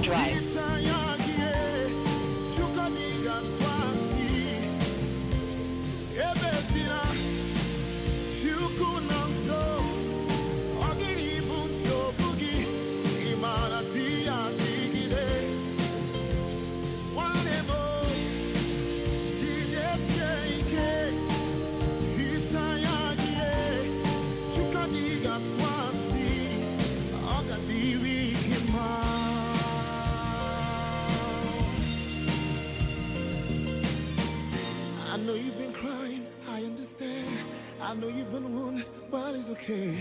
Drive. I know you've been crying, I understand. I know you've been wounded, but it's okay.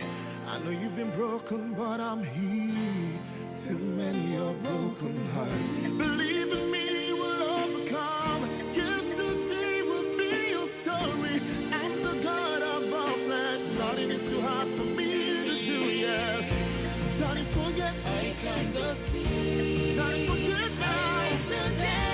I know you've been broken, but I'm here to mend your broken heart. Believe in me, you will overcome. Yesterday will be your story. I'm the God of all flesh. Nothing is too hard for me to do, yes. Try to forget. I can go see. Try to forget now. It's the day.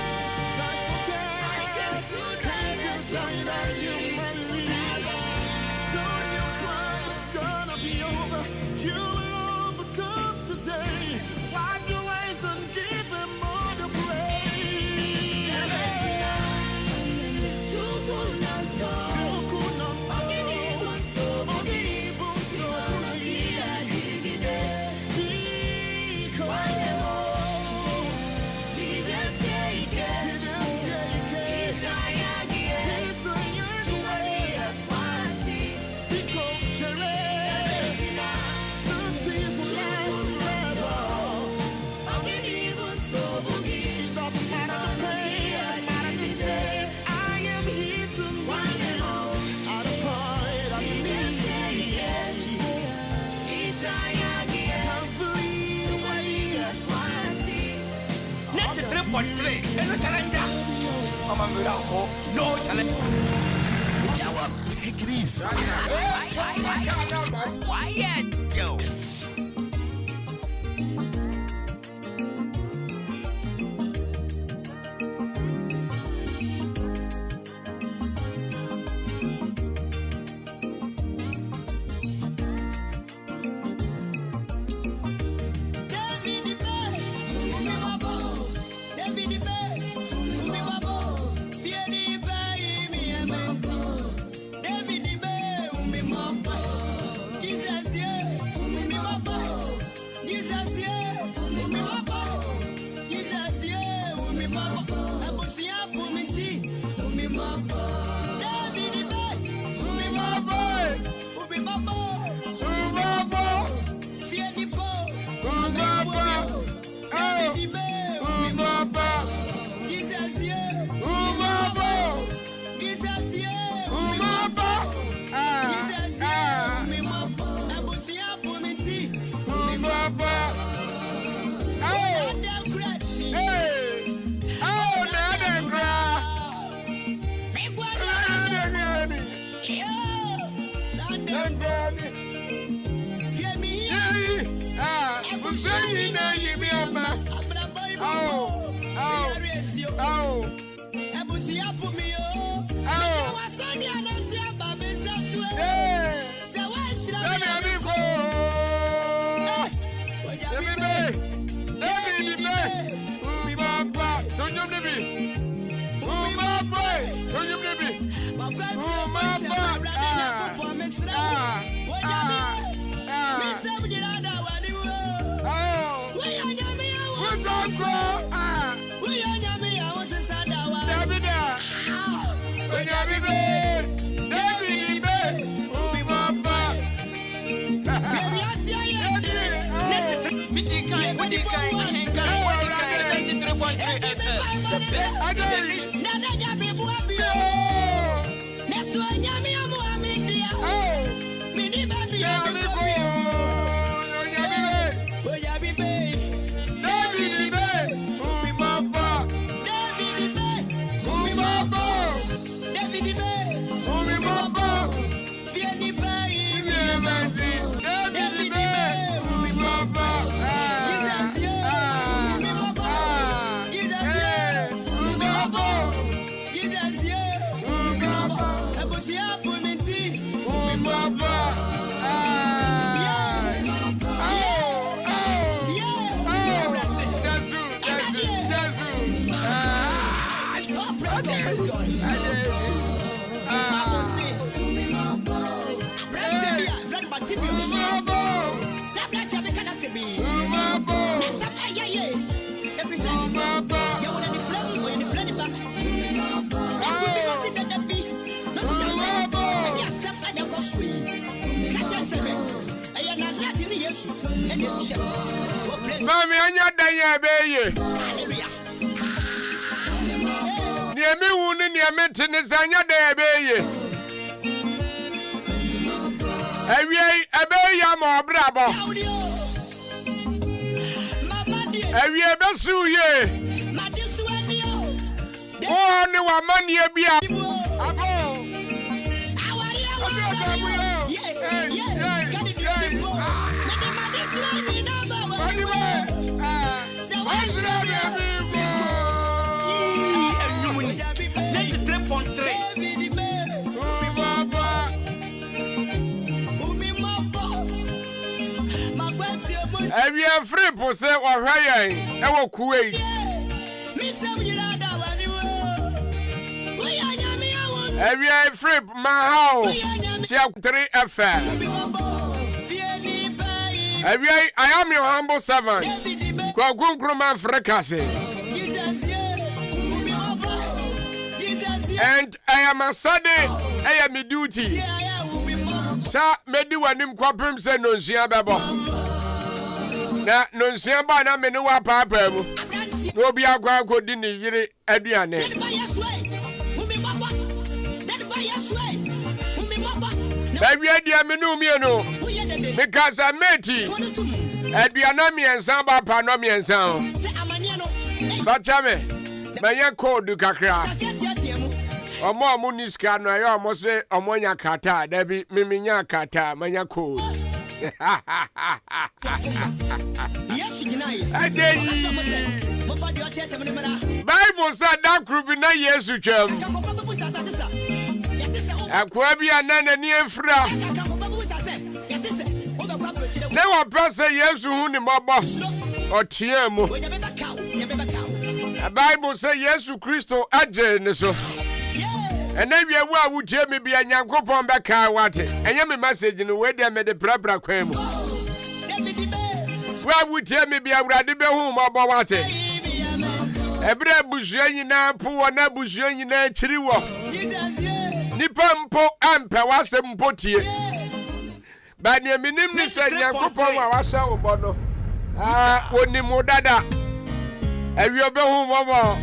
No challenge. Take it easy. Quiet, Joe. The best I got is Yeah. Mami anya danya beye. Niemi wuni niemi tini zanya danya beye. Ewie ebeye mo brabo. Ewie besu ye. Oh ni wa mani ebia. Abo. Every free person or higher, ever Kuwait. Every free my house, check 3 FM. Every I am your humble servant. Kwagunkruma Frekase. And I am a Sunday, I am a duty. Sir, maybe when him quapim say no babo. Na no siamba na me no wa papa mu. No bi agwa akodi ni yire aduane. Baby adia me no mi no. Because I met you. Aduana mi ensan ba pa no mi ensan. Facha me. Manya code kakra. Omo amuniska no ayo omo se omo nya kata. Dabi miminya kata manya code. Bible said that could be na Yesu twam. Akwaaba na ni efra. Ne wa pese Yesu hu ni mabo. Otie mu. Bible say Yesu Kristo aje ne so. And then we are with Jamie be a young couple on back car water. And you message in the way they made the proper crime. Where would Jamie be a radical home about water? A brave bushing now, poor Nabushing in a chiriwa. Nippon amper was some potty. But near minimum said young couple was so bono. Ah, when the modada. Have you been home over?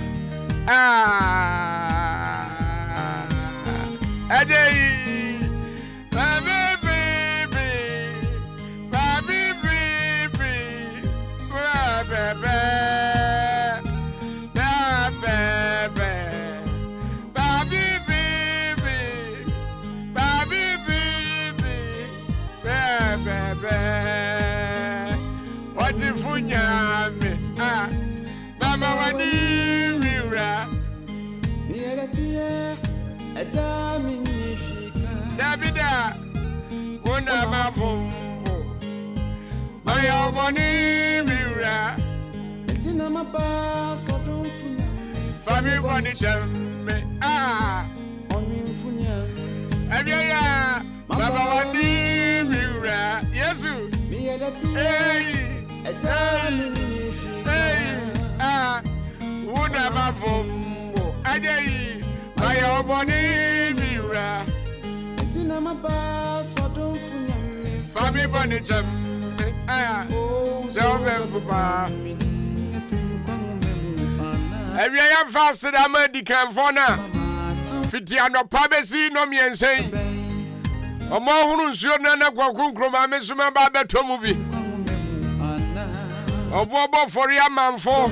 Aday, baby, baby, what if you me? Ah, Mama, what do you Davida, wona mafumbo. Maya woni mira. Etina maba so don funya. Fami woni chemme. Ah, oni funya. Abiya, baba woni mira. Yesu. Mi edati. Hey. Hey. Ah, wona mafumbo. Ajayi. Maya woni mira. Fami boni cham, ah, Papa. Every year fasted American fona. Fitiano Pabesi no me and say, O Mohun Shona Kwakunkroma Mesuma Baba Tomubi. O Bobo for Yaman for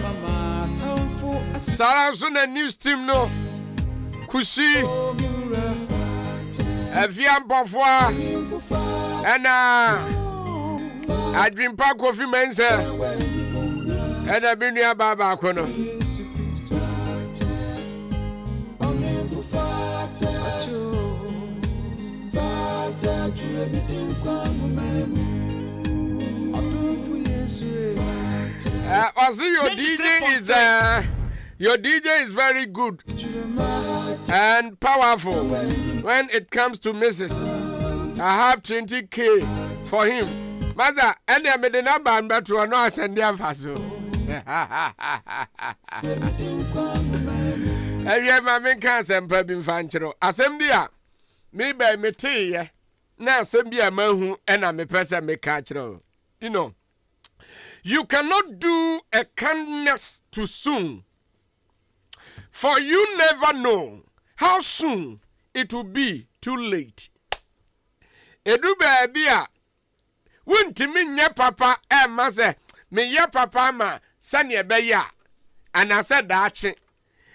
Sarasuna News Team no Kushi. Evian Pofwa and I'd been pack coffee mensa and I've been near Baba Kono. Your DJ is very good. and powerful. When it comes to Mrs., I have 20K for him. Mother, and I made a number and but to no send them fast. I have my main cancer and Pebin Fanchero. Assembly, me by me tea. Now, assembly a man who and I'm a person me catch. You know, you cannot do a kindness too soon, for you never know how soon it will be too late. Edu baby a wuntimi nye papa ma se me ye papa ma sane be ya anase daache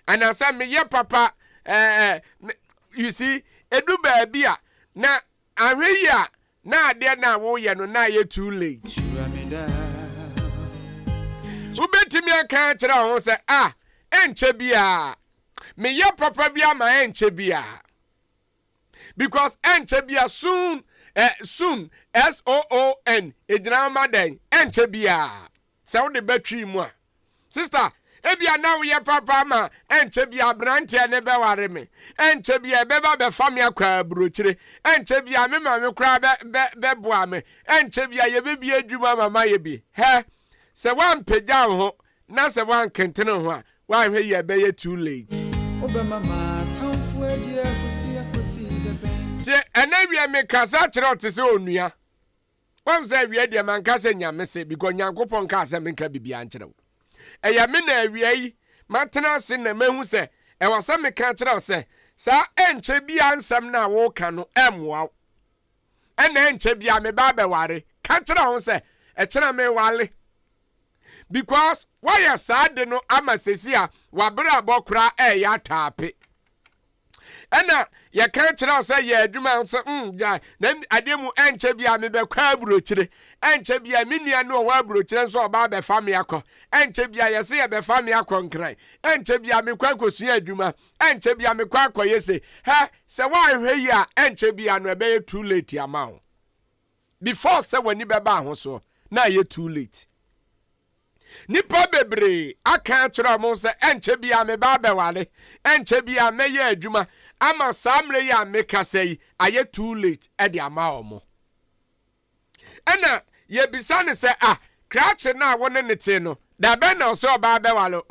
anase me ye papa you see edu baby a na ahwe ya na ade na wo ye no na ye too late ubetimi aka kire ho se enche bia me ye papa bia ma enche bia because enche bia soon soon SOON ejina maden enche bia se wo de batwi mu a sister ebia na wo ye papa ma enche bia brantia ne be ware me enche bia be ba be fam ya kwa burochire enche bia me ma me kra be boa me enche bia ye be bia adwuma mama ye bi he se wan pagya ho na se wan kentene ho a wan hwe ye be ye too late Obama tamfo adi akosi de ben je enawia me kasa kire otese onua wam say wi de man kasa nyame se because nyankopon kasa me ka bibia nkire wo eya me na awia yi matena se na mahu se e wasa me ka kire wo se sa enche bia nsam na wo ka no emwa ena enche bia me ba be ware ka kire wo se e kire me wale because why ya sad no amasesi a wabra bokra ya tape ena ya kan kire say ya adwuma so ja na ademu enche bia me be kwa burochire enche bia menua no wa burochire so oba be fam yakọ enche bia ya se ya be fam yakọ nkran enche bia me kwa kosua adwuma enche bia me kwa akoyese ha se wa hwe yi a enche bia no be too late amount before se wani be ba ho so na ye too late. Nipa bebre aka kira mo se enche bia me ba bewale enche bia me ye adwuma ama samre ya me kasei aye too late e de ama omo ena ye bisane se krache na wone nete no da be na so ba bewale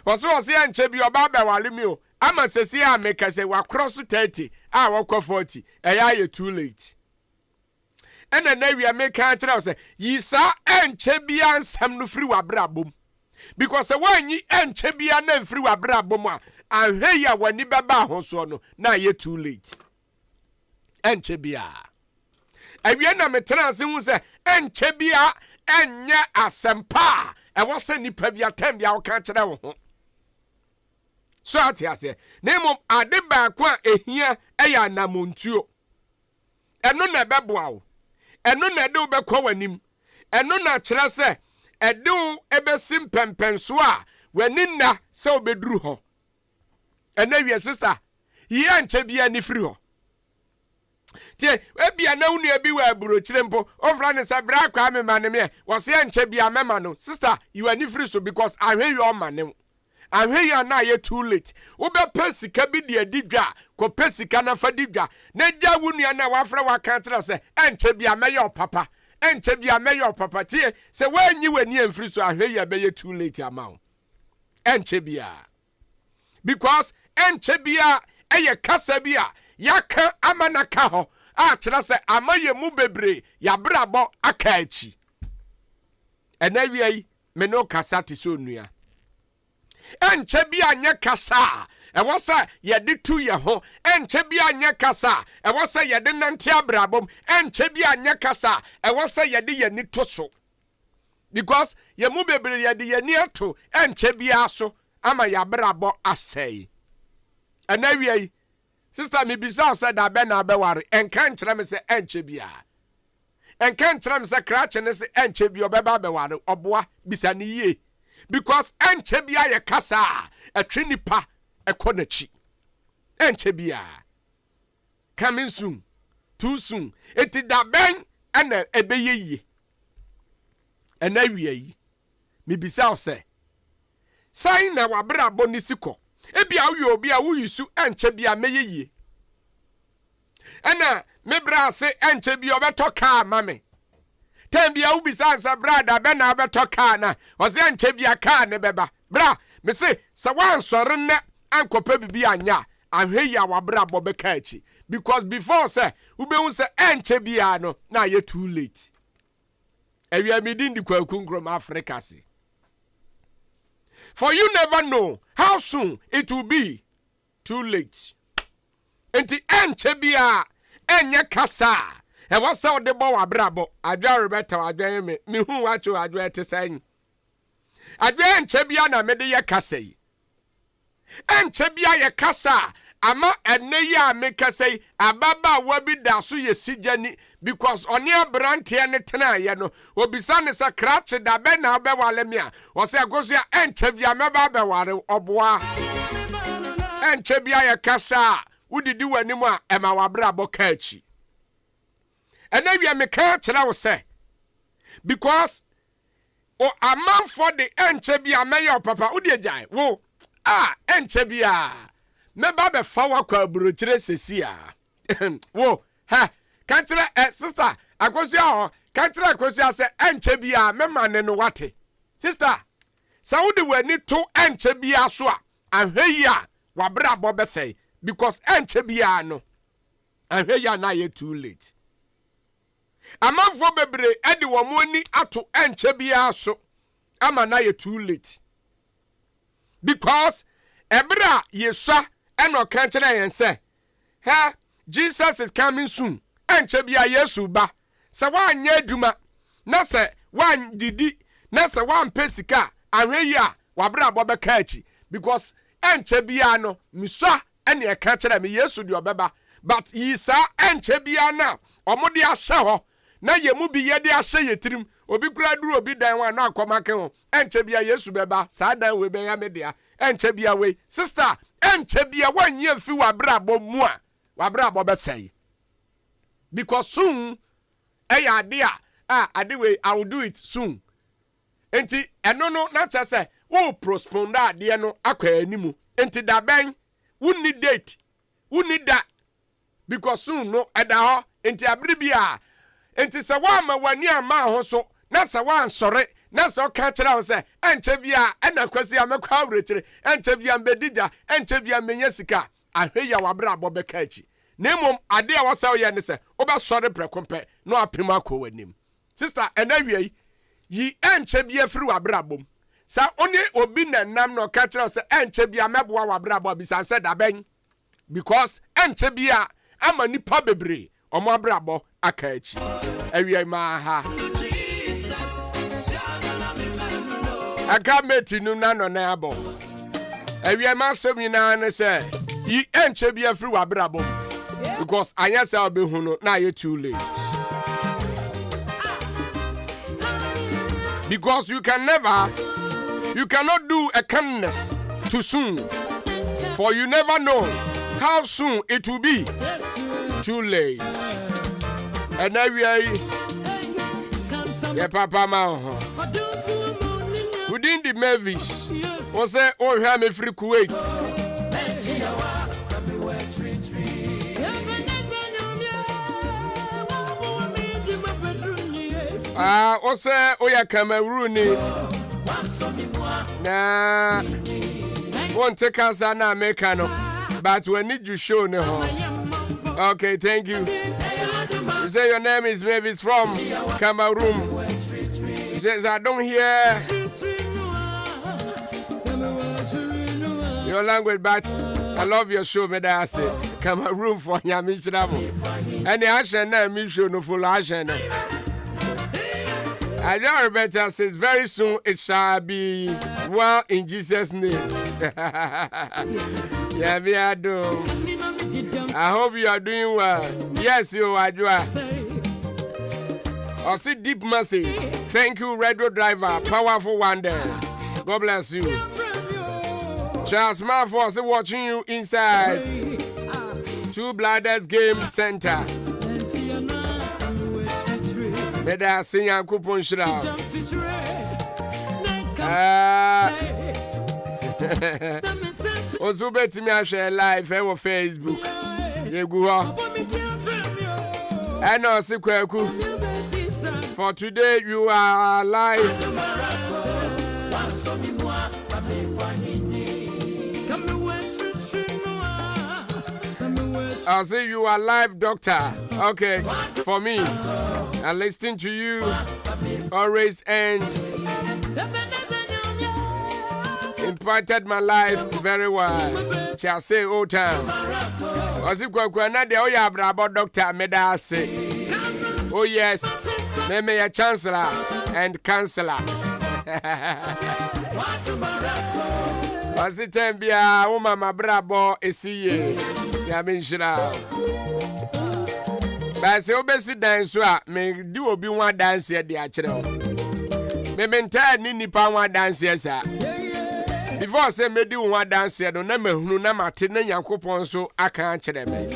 wo se enche bia ba bewale mi o ama sesi ya me kasei wa cross 30 wa 40 e ya ye too late ena na wi ameka kira say yi sa enche bia nsam no firi wabrabom because wanyi enche bia na firi wabrabom a ahwe ya wani beba ho so no na ye too late enche bia awie na metena se hu say enche bia enye asempa e wo se nipa bia tam bia wo ka kira wo ho so atiase na mom ade ba ko a ehia eya namontuo eno na beboa wo eno na de obekọ wanim eno na kire se ede ebesim pempenso a wani na se obeduru ho ena sister yi anche bia ni firi ho tie ebia na unu ebi wa burochire mpo ofra ne se bra kwa me mane me wo se anche bia mema no sister you ani firi so because ahwe your mane ahwe ya na ye too late ube pesika bi de adigwa ko pesika na fadigwa na dia wunu na wafra waka kira se enche bia meyo papa enche bia meyo papa tie se wanyi wani amfiri so ahwe ya be ye too late amount enche bia because enche bia eye kasa bia yaka amanaka ho a kira se amaye mu bebre ya brabo aka achi enawi yi me no kasa ti so nua enche bia nya kasa e wosa ye de tu ye ho enche bia nya kasa e wosa ye de nante abrabom enche bia nya kasa e wosa ye de ye ni to so because ye mu bebre ye de ye ni ato enche bia so ama ya brabo asai anawie sister me bisa say da be na be ware enkan kire me say enche bia enkan kire me say krache ne say enche bia obeba be ware oboa bisa ni ye because enche bia ye kasa atwinipa ekonachi enche bia coming soon too soon eti da ben ana ebeyeye anawie yi me bisa say sign na wabrabo ni siko Ebia wo obi a wo yisu enche bia meyeye. Ena me bra se enche bia obeto car mame. Tem bia wo bisa ansa brada be na obeto car na. O se enche bia car ne beba. Bra, me se wan sore ne ankopa bibi anya. Ahwe ya wa bra bo beka achi. Because before say ube say enche bia no na ye too late. Ewia midin di kwaku ngrom Africa si. For you never know how soon it will be too late. Enti enche bia enye kasa. E wasa ode bo wa brabo. Adwa rebeta adwa me hu wacho adwa ete san. Adwa enche bia na me de ye kasa yi. Enche bia ye kasa ama ene ya me kasa yi ababa wa bi da so ye sigani because oni abrante ne tena ye no obisa ne sa krache da be na be wale me a wo se agoso ya enche bia me ba be ware oboa enche bia ye kasa udidi wani mu a ema wabra bokachi ene wi me ka kira wo se because o aman for the enche bia me your papa udi ejai wo enche bia me ba be fa wa kwa burochire sesi a wo ha ka kira sister akosu a ka kira akosu a se enche bia me mane no wate sister sa udi wani to enche bia so a ahwe ya wabra bo be sei because enche bia no ahwe ya na ye too late amanfo bebre edi wo moni ato enche bia so ama na ye too late because ebra yesua eno kan kire yen say ha Jesus is coming soon enche bia Yesu ba se wanye aduma na se wan didi na se wan pesika ahwe ya wabra bo be kachi because enche bia no misua ene e kan kire me Yesu di obeba but yisa enche bia na omode ahye ho na yemu bi ye de ahye yetirim obi kura duru obi dan wa na akoma ke ho enche bia Yesu beba sa dan we ben ya media enche bia we sister enche bia wanye fi wabra bo mu a wabra bo be sei because soon eya ade ade we I will do it soon enti eno no na cha say wo postpone ade no akwa animu enti da ben wunni date wunni da because soon no eda ho enti abiri bia enti se wa ma wani ama ho so na se wa nsore na se o ka kira ho se enche bia ena kwasi amekwa awrekire enche bia mbedida enche bia menye sika ahwe ya wabra bobe kachi nemom ade a wasa ye ne se oba sore prekompe no apem akọ wanim sister enawie yi enche bia firi wabra bom sa oni obi nanam no ka kira se enche bia meboa wabra bo bisa se da ben because enche bia ama nipa bebre omo abrabo akachi awie ma ha aka meti nu na no na abo awie ma semina ne se yi enche bia firi wabrabo because anya say obehu no na ye too late because you cannot do a kindness too soon for you never know how soon it will be too late. And now we are papa ma within the Mavis was say oh have me free Kuwait ose oya Cameroon na won't take us an Americano but we need you show no. Okay, thank you. You say your name is Mavis from Cameroon. He says I don't hear your language but I love your show, me da say Cameroon for Yamishramo. And the Ashen name me show no full Ashen. I don't better says very soon it shall be well in Jesus' name. Yeah, me I do. I hope you are doing well. Yes, you are. I see deep mercy. Thank you, radio driver. Powerful one day. God bless you. Charles Marfos watching you inside Two Bladders Game Center. Meda sinya kupon shira. Also bet me I share live on Facebook. You go. And also for today you are live. I'll say you are live, doctor. Okay, for me, and listening to you always impacted my life very well. Shall say all time. As if Nadia Oya Brabo doctor made us say, oh yes, name a chancellor and counselor. As it can be a woman, my brabo is here. Yamishra. But say obesi dance me do obi one dance here the actual. Me mentire ni nipa one dance here sir. Before say me do one dance here no na mahunu na mate na Yakopon so aka akere me.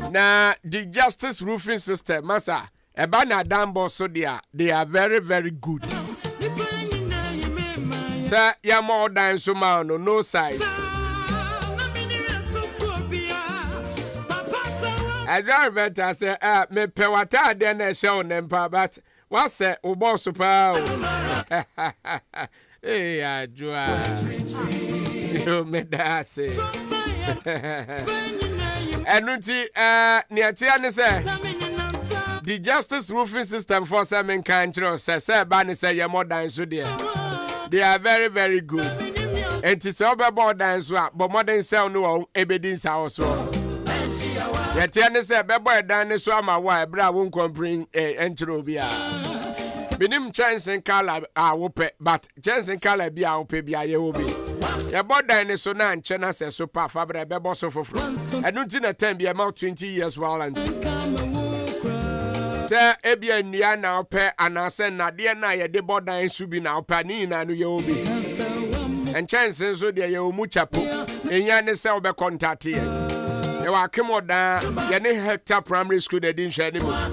Na the justice roofing system masa eba na dambo so they are very very good. Sir ya more dance so ma no size. I don't better say, me pewata den show nempa, but what say, Ubo super? Hey, I draw. You made that say. And Niatian say, the justice roofing system for some country say, Banny say, you're more than so dear. They are very, very good. And it's all about dance, but modern sound no evidence also. Yet, say, Bebo dinosaur, my wife, bra won't comprehend entrobia. Benim chance and color, I will pay, but chance and color be our pay be a yobi. Your body dinosaur and chena says so pa fabre bebo so for fruit. I don't think a 10 be about 20 years warranty. Sir, Ebia Nia now pay and I send Nadia Naya de border and should be now panina and yobi. And chances so dear you muchapo, and yan sell be contact here. You are come on down, you hectare primary school, they didn't share anymore.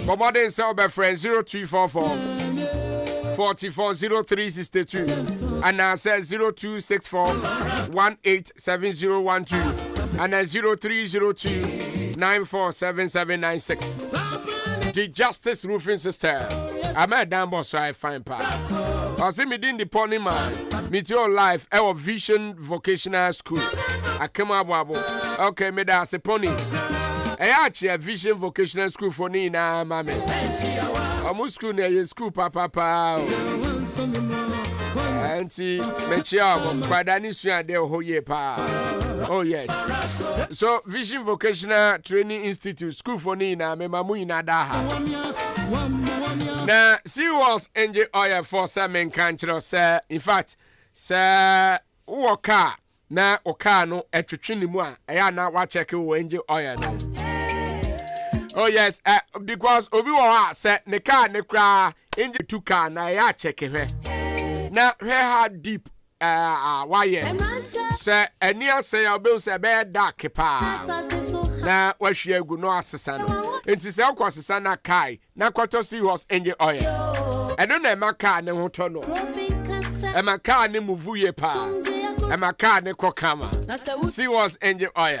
For more than sell by friends 0244 440362 and I said 0264 187012 and 0302 947796. The justice roofing system. I made damn boss, so I find part. I see me in the pony man. Meet your life, our vision vocational school. I come up, okay, me that's a pony. I actually a vision vocational school for Nina, mammy. I'm school near school, papa. Auntie, Mechia, Quadanisha, de Hoye Pa. Oh, yes. So, Vision Vocational Training Institute, School for Nina, Memamuina Daha. Now, she was engine oil for some country, sir. In fact, sir, Waka, na Okano, at Trinimua, I am not watching engine oil. Oh, yes, because Obi-Wa said, Neka, Nekra, engine 2 car, na ya check it. Now, her deep, why, sir, and near say, I'll build a bed dark pa. Now, what she go no assassin. It's his elk was a son of Kai. Now, quarter see was engine oil. I don't know my car, no tono. And my car, no move pa. And my car, no cockama. See was engine oil.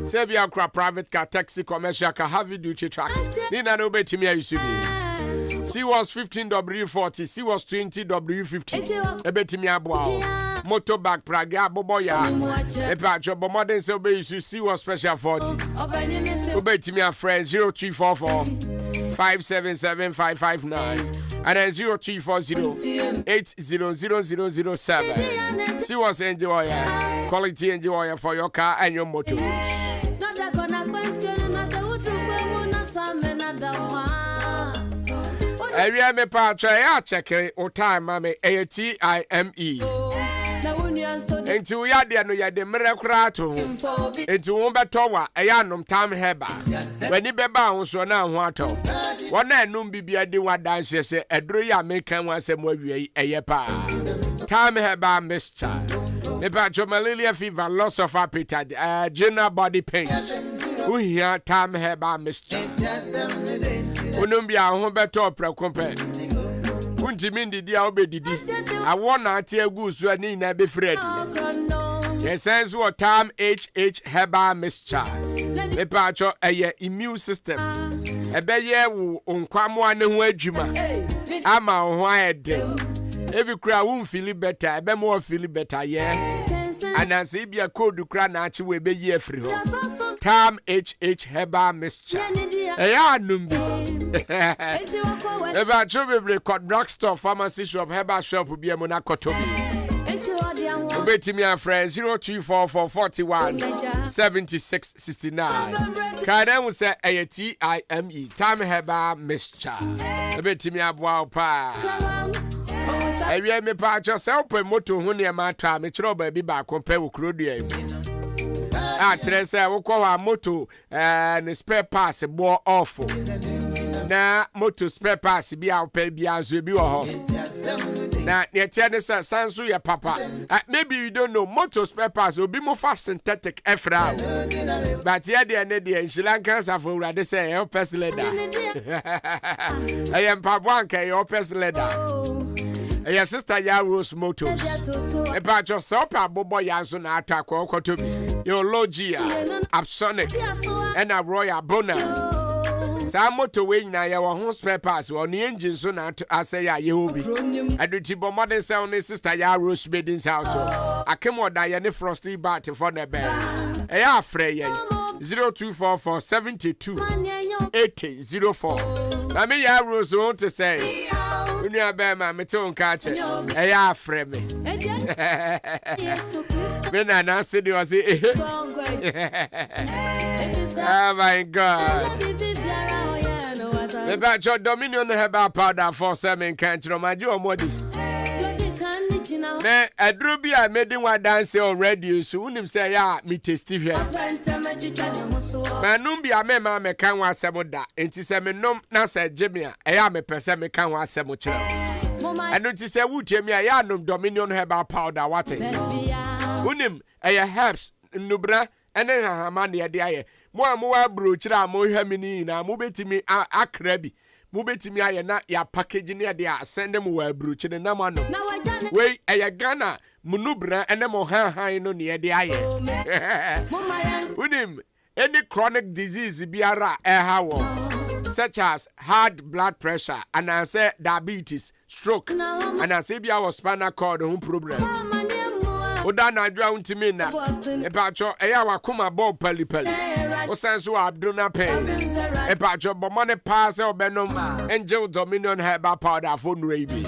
Sabia crap private car, taxi, commercial car, heavy duty trucks. Nina no bet me, I used to be. C was 15W40, C was 20W50. A bet me a bow. Motorbike Praga, Boboya. A patch of modern survey, C was special 40. Obey me a friend 0344 577 559 and then 0340 800007. C was enjoy quality enjoy for your car and your motor. Area me pa try check o time mame ATIME. Enti we ade no ye de mrekura to. Enti won beto wa eya nom time heba. Wani beba ho so na ho ato. Wona enum bibia de wa dance se edro ya mekan wa se mo awie eye pa. Time heba mixture. Me pa malaria fever, loss of appetite, general body pains. Who here time heba mixture. Unumbia ho beto prekompe. Unti mindi dia obedidi. I want na tie gu so ani na be Fred. Yes, what time HH Herbal Mixture. Me pacho eye immune system. Ebeye wo onkwamo ane ho adwuma. Ama ho ayede. Every cry won't feel better. Ebe more feel better, yeah. And as if you code to cry, not we be ye free. Time HH Herbal Mixture. Yeah, numbi. If I show record drugstore, pharmacy shop, herbal shop will be a monacotobi. Obey me and friends 0244 41 76 69. Kaden will say a TIME Time Herbal Mixture. Obey me a wow pa. I read me part yourself a moto when you are time. It's rubber be back compare with Crudia. Actually, say we call our moto and spare parts a more awful. Na moto spare parts be our pay beyond will be home. Now, your tennis sounds your papa. Maybe you don't know moto spare parts will be more fast synthetic efra. But yeah, the end in Sri Lanka, for they say, help us leather. I am Papuanka, your pest leather. Your sister Yaros Motors. About your sopa bobo yanson attack or to me. Your Logia, Absonic, and a Royal Bona. Some motorway now your home spare parts or the engine soon I say you be. I do tip modern sound sister Yaros Bedin's house. I came on Diana Frosty Bat for the bed. I are Frey 0244 72 8004. I mean Yaros want to say. You are my meton catcher. I are frame me. When I now said you was it. Oh my God. About your Dominion Herbal powder for seven country, my dear Modi. Me a drubi I made one dance already, so wouldn't say, yeah, me tasty here. Manumbi a mema me can was semoda, and to say me no, na say Jimmy, I am a person me can was semocha. And don't you say, would Jimmy, I am Dominion Herbal powder, what it? Unim, a herbs, nubra, and then a money a day. More brooch, more hemini, now move it to me a crabby. Move it to me, I not your packaging near there, send them where brooch and a man. Wait, a Ghana, Munubra, and a moha no near the eye. Unim, any chronic disease be a such as high blood pressure, and I say diabetes, stroke, and I say be our spinal cord home problem. Oda na drown to me na. Epacho eya wakuma bo pali. Osanso abdona pain. Epacho bomane pass obenom. Angel Dominion Herbal powder for rabi.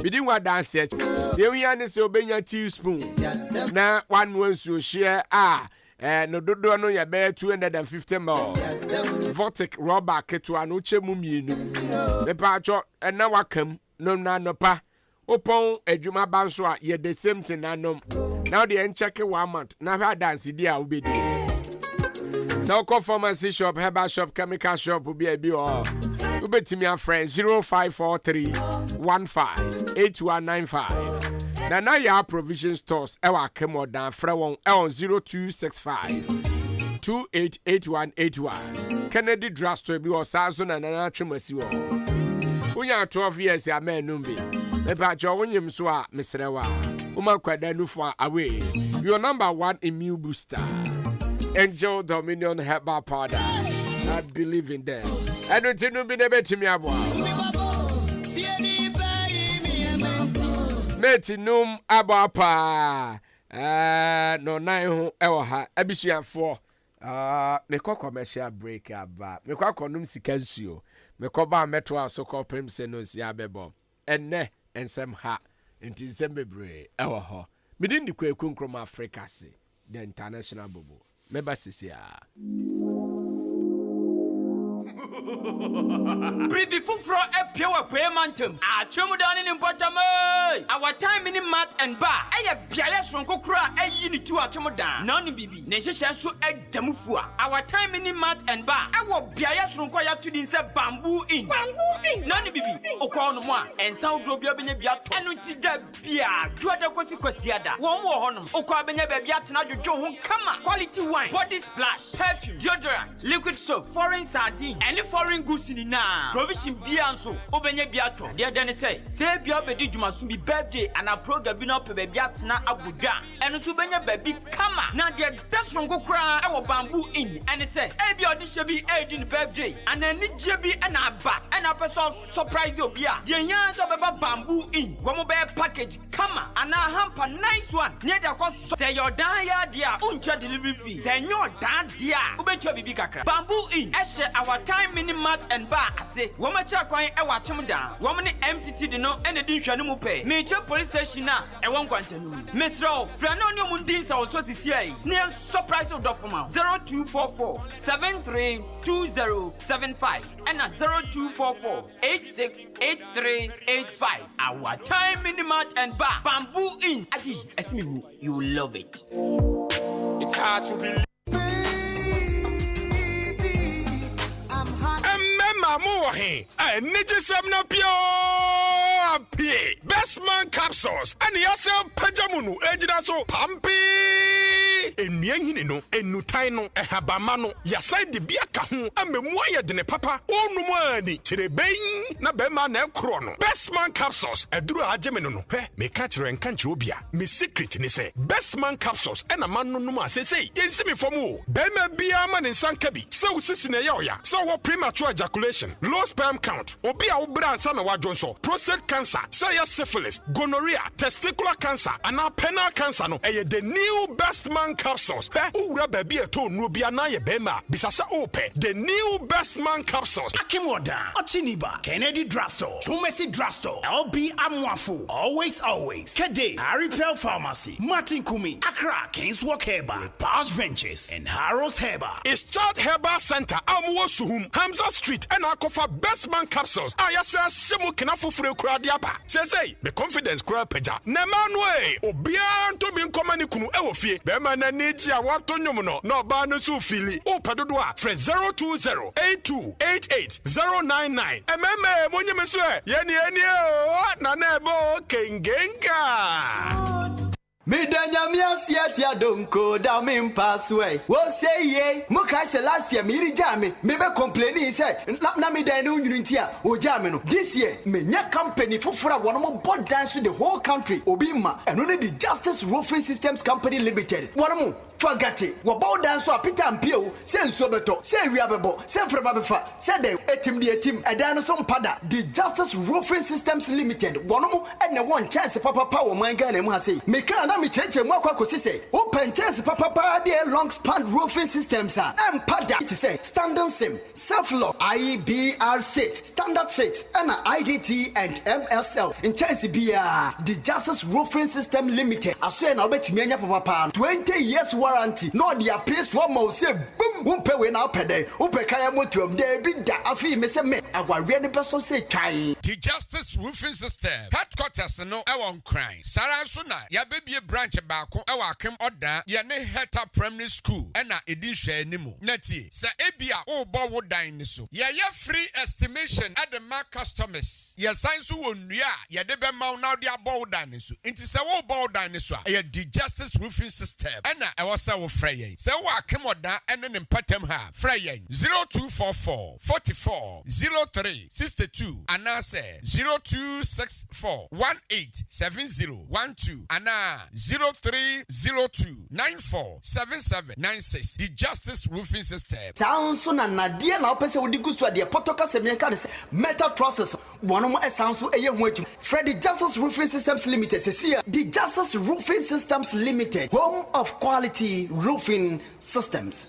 Bidi wa dance yet. Ye yan se obenya teaspoon. Na one once you share no dodo no ya be 250 ml. Vortic rubber ketu anu chemu mienu. Epacho na wakam no na nopa. Upon edwuma banso a ye the same thing nanom. Now the check 1 month. Now how dance dia will be there. So call pharmacy shop, herbal shop, chemical shop will be a bill. Ubeti me a friend 0543 15 8195. Now your provision stores ewa kemo down from 0265 288181. Kennedy Drugstore be or Sazon and an atrimasi. We are 12 years a man numbi. About your William Swa, Mr. Ewa. Uma Quadanu for away. Your number one immune booster. Angel Dominion Herbal powder. I believe in them. I don't think you'll be able to me about. Metinum Abapa. No, 9 hour. Abisia 4. Me call commercial break about. Me call conum sikazio. Me call ba metro so call Primse no siabebo. Enne and some ha. Into Zembebre, our ho. Within the Quakum Africa, the international bubble. Member Sisia. Bribi fufro e pure paymentum. A chomu down in Potamo. Our time in mat and bar. Aya bias from Kokra e unit to a chomu down. None bibi. Nesha so e demufua. Our time in mat and bar. I will bias from Koya to the bamboo in. Bamboo in. None bibi. Okon moi. And sound drop your biat. And uti da bia. Duada Kosiada. One more honum. Okwa benya biat na you don't come. Quality wine. Body splash. Perfume. Deodorant. Liquid soap. Foreign sardine. Any for foreign goods ni na provision bia nso obenya bia to de den say bia obedi dwumaso bi birthday and a program bi na pe ba bia tena agudwa eno so benya ba bi kama na de desron kokra e wo bamboo in ene say e bia odi hye bi e di ni birthday and ani je bi e na aba e na person surprise obi a de yan so beba bamboo in wo mo be package kama and a hamper nice one near the cost say your dan ya dia uncha delivery fee say your dan dia ubetua bibi kakra bamboo in ehye our time mini mat and bar ase wo ma cha kwan e wa chem dan wo ne MTT de no ene di hwanu mu pe meche police station na e won kwantanu misro fra no ne mu din sa wo so sisi ai ne surprise of dofoma 0244 732075 and 0244 868385 our time mini mat and bar bamboo in adi esimi you will love it. It's hard to believe. Best man capsules and yasel pajamunu ejinaso pampi enyanhini no enutai no ehabama no yasai de biaka ho amemua ye de ne papa onumu ani kirebein na bema na ekro no best man capsules eduru ajemeno no hwe me ka kire nka nkire obia me secret ni say best man capsules ena man no num asese yensi me fomu bema bia ma ne nsanka bi se usisi na ye oya se wo premature ejaculation low sperm count obi a wo bra ansa na wadwonso prostate cancer say syphilis gonorrhea testicular cancer and penile cancer no the new best man capsules ura baby eto nu bia na ye bema bisasa ope the new best man capsules Akimoda Ochiniba Kennedy Drugstore Chumesi Drugstore LB Amwafu always Kede Aripel Pharmacy Martin Kumi Accra Kings Walk Herba Paz Ventures and Harrows Herba is Child Herba Center Amwo Suhum Hamza Street and Akofa best man capsules ayasa shemu kinafu fure kuradiapa say the confidence crowd peja na manwe obia to bi nkomani kunu ewo fie be ma na niji a wato nyum no ba no so fili o pedodo a fre 02082888099 ememe monyeme so ye ni na na ebo kengenka Midanya miasiati adonko da min passway. Wo say ye, muka se last year mi jame, me be complaining say na me dan no nyunti a o jame no. This year me nya company fufura wono mo board dance the whole country. Obi ma eno ne the Justice Roofing Systems Company Limited. Wono mo Fagate, wo board dance so Peter Ampio, say nso beto, say wi abebo, say freba befa, say the etim de etim, edan no so mpada. The Justice Roofing Systems Limited. Wono mo ene one chance papa wo manga na mu ha say. Me kan na me chenche mu akwa kosi say. Open chance papa de long span roofing systems are empada it say standing sim, self-lock, IBR sheet, standard sheet, and IDT and MSL. In chance bia the Justice Roofing System Limited. Aso na obetimi anya papa 20 years warranty. No dia place one mo say boom umpe we na pede. Umpe kaya motuom de bi da afi me say me agware ne person say kai. The Justice Roofing System headquarters no e won crime. Sara so na ya bebie branch baako e wa akem oda ye ne Heta Primary School e na edi hwa animu. Nati se ebia wo bo wo dan ni so. Ye free estimation at the mark customers. Ye sign so wonua ye de be ma na de abo wo dan ni so. Nti se wo bo wo dan ni so a ye the Justice Roofing System. E na e wo se wo frɛ yen. Se wo akem oda ene ne mpatam ha frɛ yen 0244 44 03 62 anase 0264 187012 ana 0302 947796. The Justice Roofing System. Sounds so na nadia na opese wodi gusu ade potoka semienka ne metal process wono mo sounds so eye ho adwum. Freddy Justice Roofing Systems Limited sesia the Justice Roofing Systems Limited, home of quality roofing systems.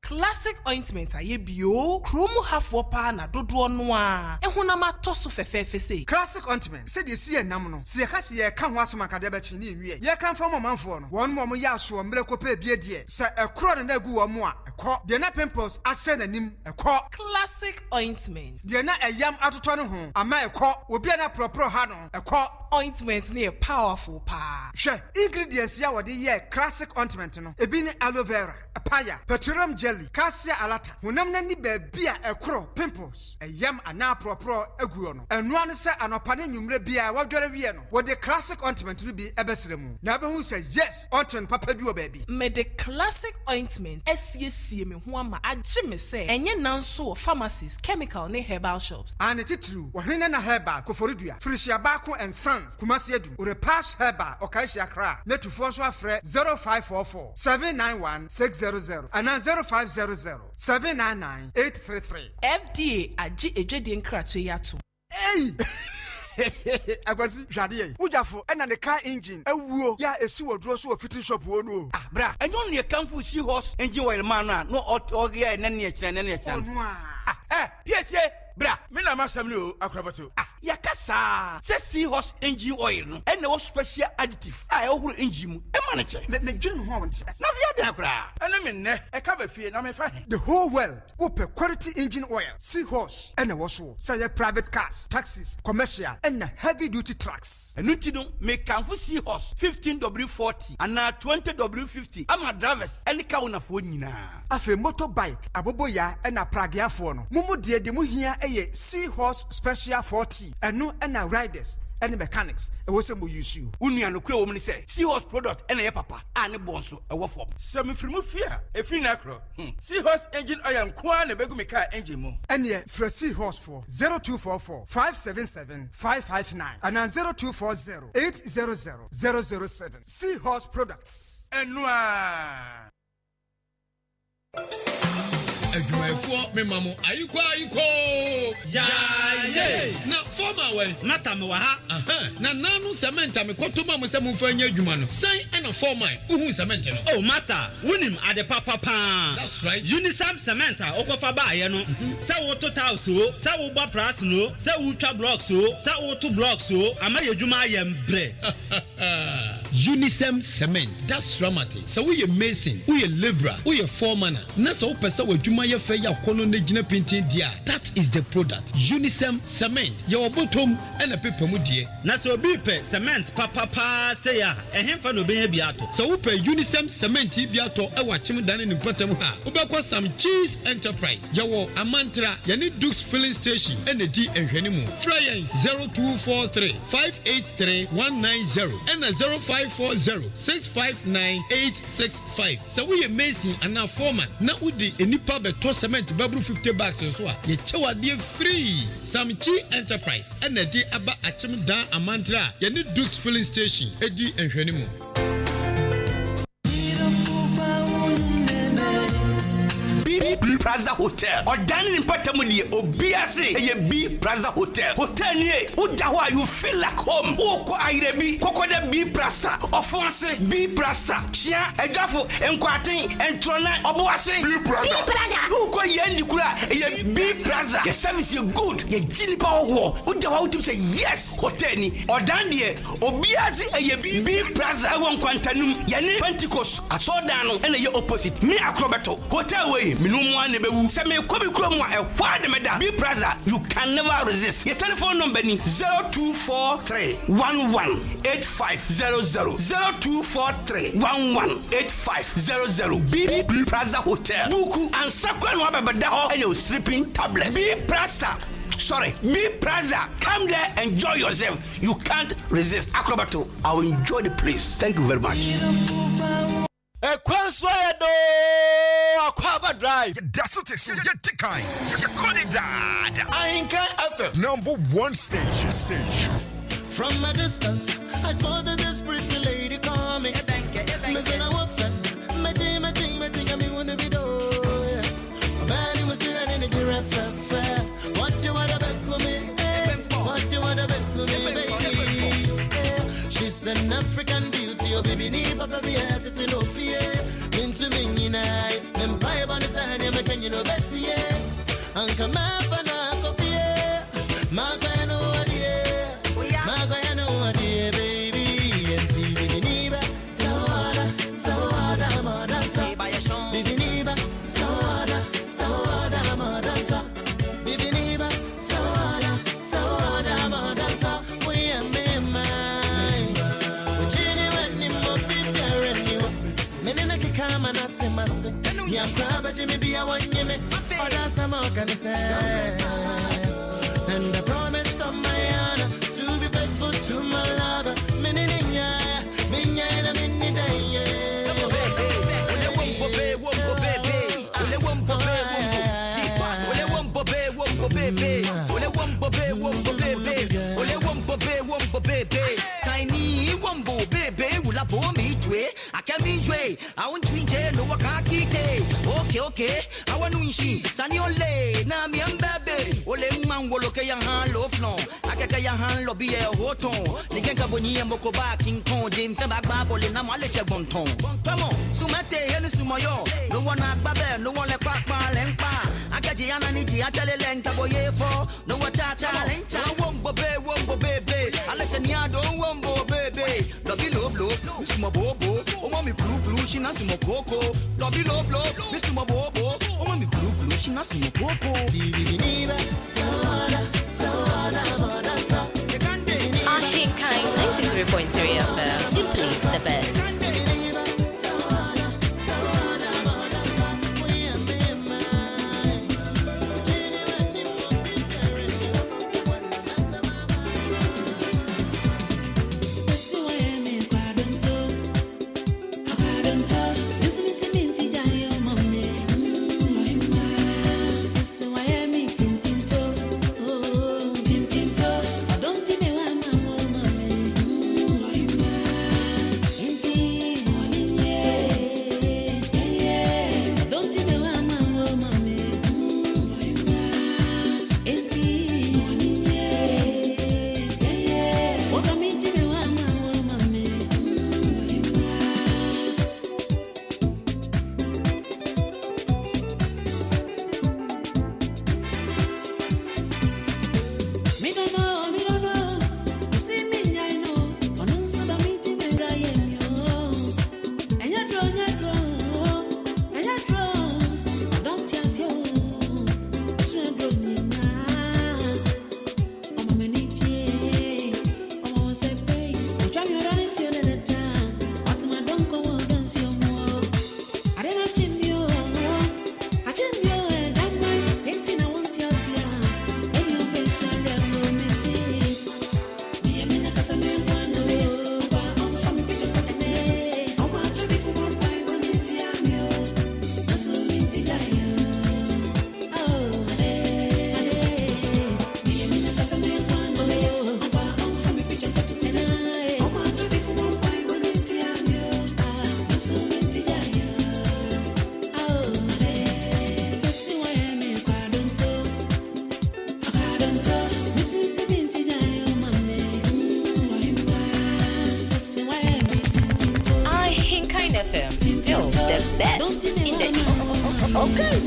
Classic ointment aye bio kromu hafo pa na dodo no a ehunama toso fefefe sei. Classic ointment se de sie nam no se ka se ye ka ho asoma ka de ba chi ni nwie ye kan fa manfo no won mo ya so mre ko pa bie de se ekro na gu wo mo a ekọ de na pimples ase nanim ekọ. Classic ointment de na eyam atoto no ho ama ekọ obi na propro ha no ekọ. Ointment ne powerful pa. Hwe ingredients ya wode ye classic ointment no ebi ni aloe vera, papaya, petroleum jelly, cassia alata, honam nani bebia ekro pimples, a yam ana pro eguono. And one say anopane numre bia wadware wie no. What the classic ointment to be ebesremu. Na be hu say yes, ointment papa bi o baby. Me the classic ointment SCC me ho ama agye me say enye nanso pharmacies, chemical ne herbal shops. And it true. Wahene na herbal koforidua. Frisia Bako and Sons Kumasi Edu. Urepash herbal Okaishia Kra. Netufo so afre 0544 791 600 and 0500 799 833. FDA agye edwedi nkrato yato. Hey! Agwazi Jadie. Ujafo ena ne car engine ewuo ya esi wodro so fitting shop wo no. Ah bra, enyo ne kanfu si horse engine oil man no oge na ne ekire. PSA bra, Me na masam ni o Akwaaba. yakasa say horse engine oil no and no special additive a ehuru engine mu e ma ne che. Me dwun ho won. Na via den akra. Ene me nne e ka ba fie na me fa he. The whole world open quality engine oil, seahorse, and a wash. Say private cars, taxis, commercial, and heavy duty trucks. Enu ti no me kanfu see horse 15W40 and 20W50 ama drivers any ka una fo nyina. Afe motorbike, aboboya, and a pragiafo no. Mumu de mu hia eye seahorse special 40, and no and riders. And mechanics, it was a more use you. Unia no woman say, Seahorse product and a papa, and a bonso, a waffle. Some from fear, a free nacro. Seahorse engine oil and Kwan a Begumika engine mo. And yet, for Seahorse for 0244 577 559 and 0240 800 007. Seahorse products. And noir. Adwumayfo me mamo ayiko ya ye na former way master me wa ha na nanu cement me koto ma mo se mo fa nya adwuma no sai na former uhu cement no oh master wunim ade papa pa that's right unisam cement okofa ba ye no se wo total so se wo ba price no se wo twa blocks so se wo to blocks so ama ye adwuma ye mbre unisam cement that's dramatic so we mason we labourer we foreman na so pesa wadwuma ye fa ya kono na gina painting dia that is the product unisam cement your bottom and a paper mu die na so bi pe cement papa say ya ehemfa no be bi ato so we pe unisam cement bi ato e wa chim dan ni patam ha we be ko some cheese enterprise your amantra ya ni Dukes filling station and di ehwani mu fly 0243 583 190 and 0540 659 865 so we amazing and now foreman na udi enipa beto cement babru 50 bags so a ye chewade free some chi enterprise and di aba achim dan amantra ya ni Dukes filling station edi ehwani mu B Plaza Hotel or dining in Patamudia or BSC B Plaza Hotel ni udawa you feel like home oko airebi kokoda B Plaza offense B Plaza chia edafo enkwatan entrona oboase B Plaza uko yendi kura B Plaza your service you good your jinipa owo udawa utim say yes hotel ni or dandie obiase B Plaza won kwantanum yane Pentecost asodano and ye opposite me Akrobeto hotel way minumwa nebewu se me kobi krom a ehwa de meda B Plaza you can never resist your telephone number ni 0243 118500 0243 118500 B Plaza Hotel buku and sakwa no abebeda ho and your sleeping tablet B Plaza sorry B Plaza come there enjoy yourself you can't resist Akrobato I will enjoy the place thank you very much Akwaaba Drive. That's what it's get the kind. Ahenkan FM. Number 1 station. From a distance, I spotted this pretty lady coming. Missing a wolf. My team, I wanna be doing. My body was running in a giraffe. What do you want to bet me? What do you want to bet me, baby? She's an African beauty, oh baby, need papa be at it no fear. Into me, night, empire on the side, and can you know better, yeah? And come up and I go fear. My no idea, my no idea, baby. And TV Niba, so hard, I'm a dancer. Baby Niba, so hard, I'm a dancer. Baby Niba, so hard, I'm a dancer. We are me, mine. We're chilling when you move, baby, and you. Men in a kick. Manatemase, Yakraba Jimmy be a one yeme, or that's a more can say. And I promised on my honor to be faithful to my lover. Mininya, Minya, and a mini day. Tiny wombo baby, will I pull me to it? I can't be way. I want to be jail, no, I can't keep it. Okay, I want to see Sunny Ole, Nami and baby. Ole man will look at your hand, low flow. I get your hand, lobby a hoton. The Gankaboni and Mokoba, King Kong, James, and Backbabble, and I'm a little bonton. Come on, Sumate, and Sumayo. No one at Babel, no one at Pakma, and Pa. I got Gianna Niji, I tell the length of Boye for no one cha length. I won't baby. I let you near, don't want baby. Lobby low, Miss Mabobo, oh, mommy blue, she not some cocoa. Lobby low, Miss Mabobo, oh, mommy blue, she not some cocoa. Ahenkan 93.3 FM. Simply the best. Still the best in the East. Okay.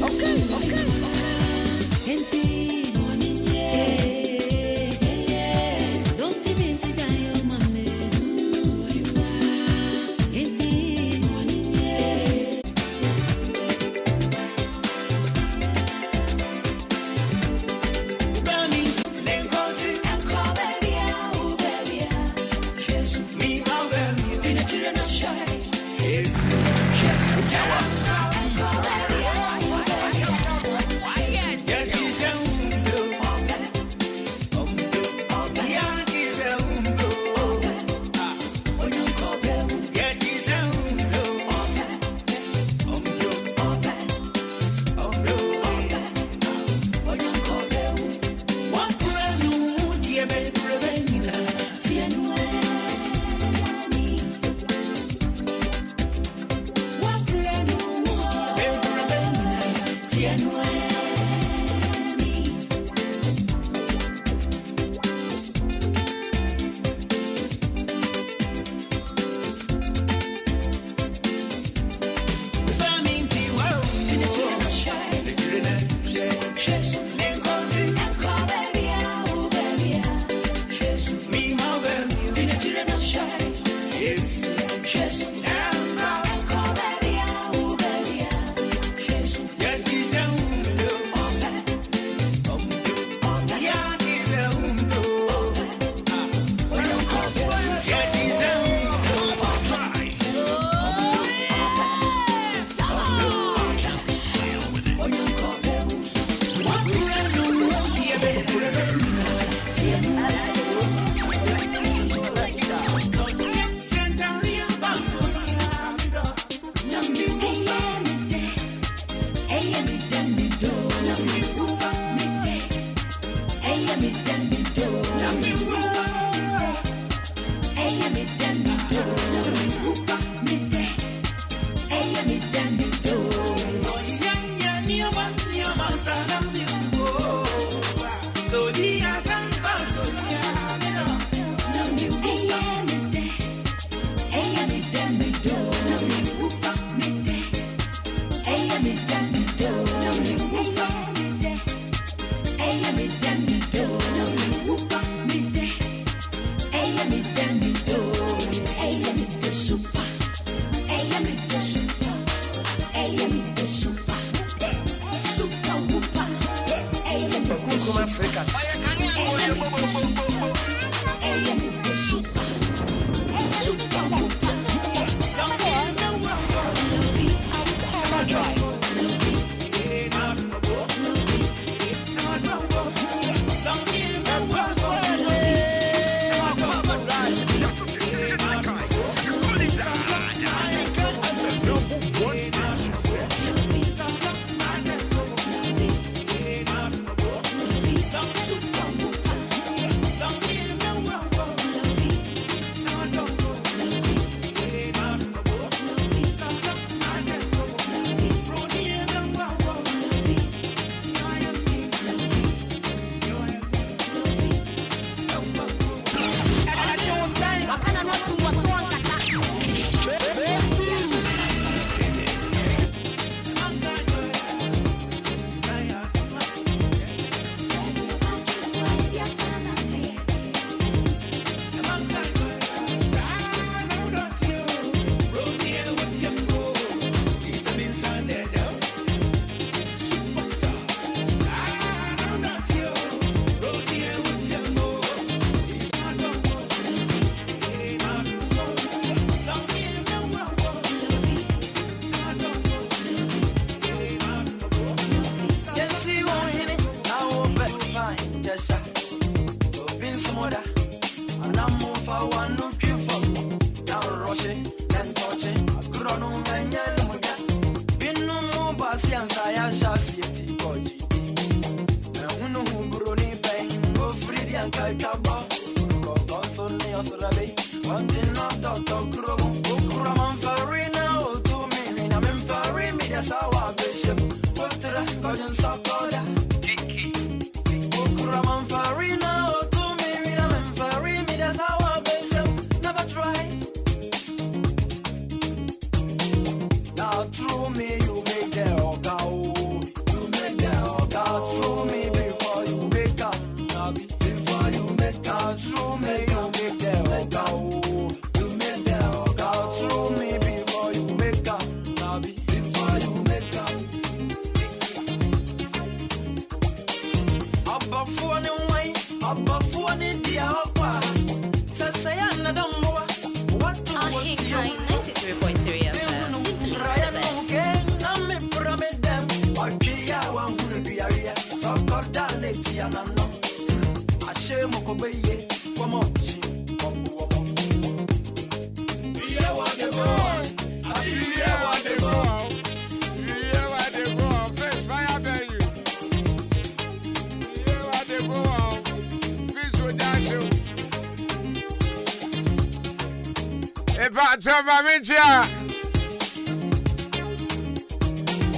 Ahenkan 93.3 FM. Simply the best.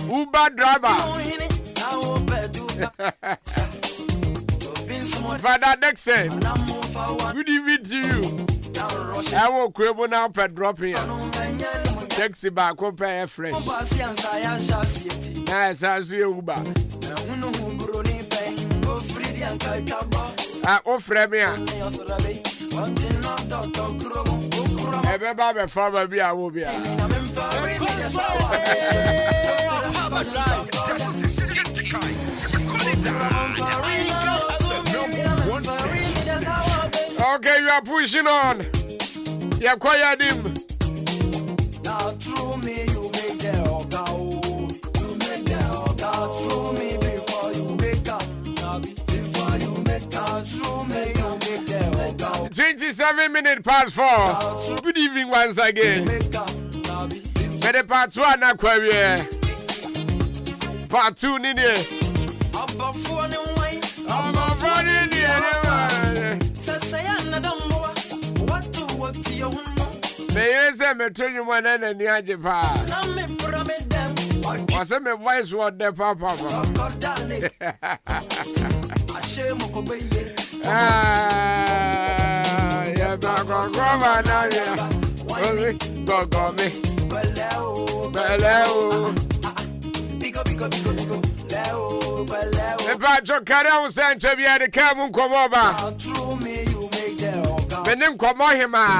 Uber driver. Father Dixon, good evening to you. I will quibble now per dropping. Taxi back up a fresh. Nice as you Uber. I offer me. Everybody before me, I will be. Okay, you are pushing on. You are quiet him. Now through me, you make the you make the through me before you wake up. Before you make out through me, you make the 27 minutes past 4. Good evening once again. For the part 1 Akwaaba. Part 2 Nini. Me tell you one and the Ajipa. Was my voice what the papa? Yeah, go me. The Pacho Carol sent to be at the Camun Comoba. Venim Comohima.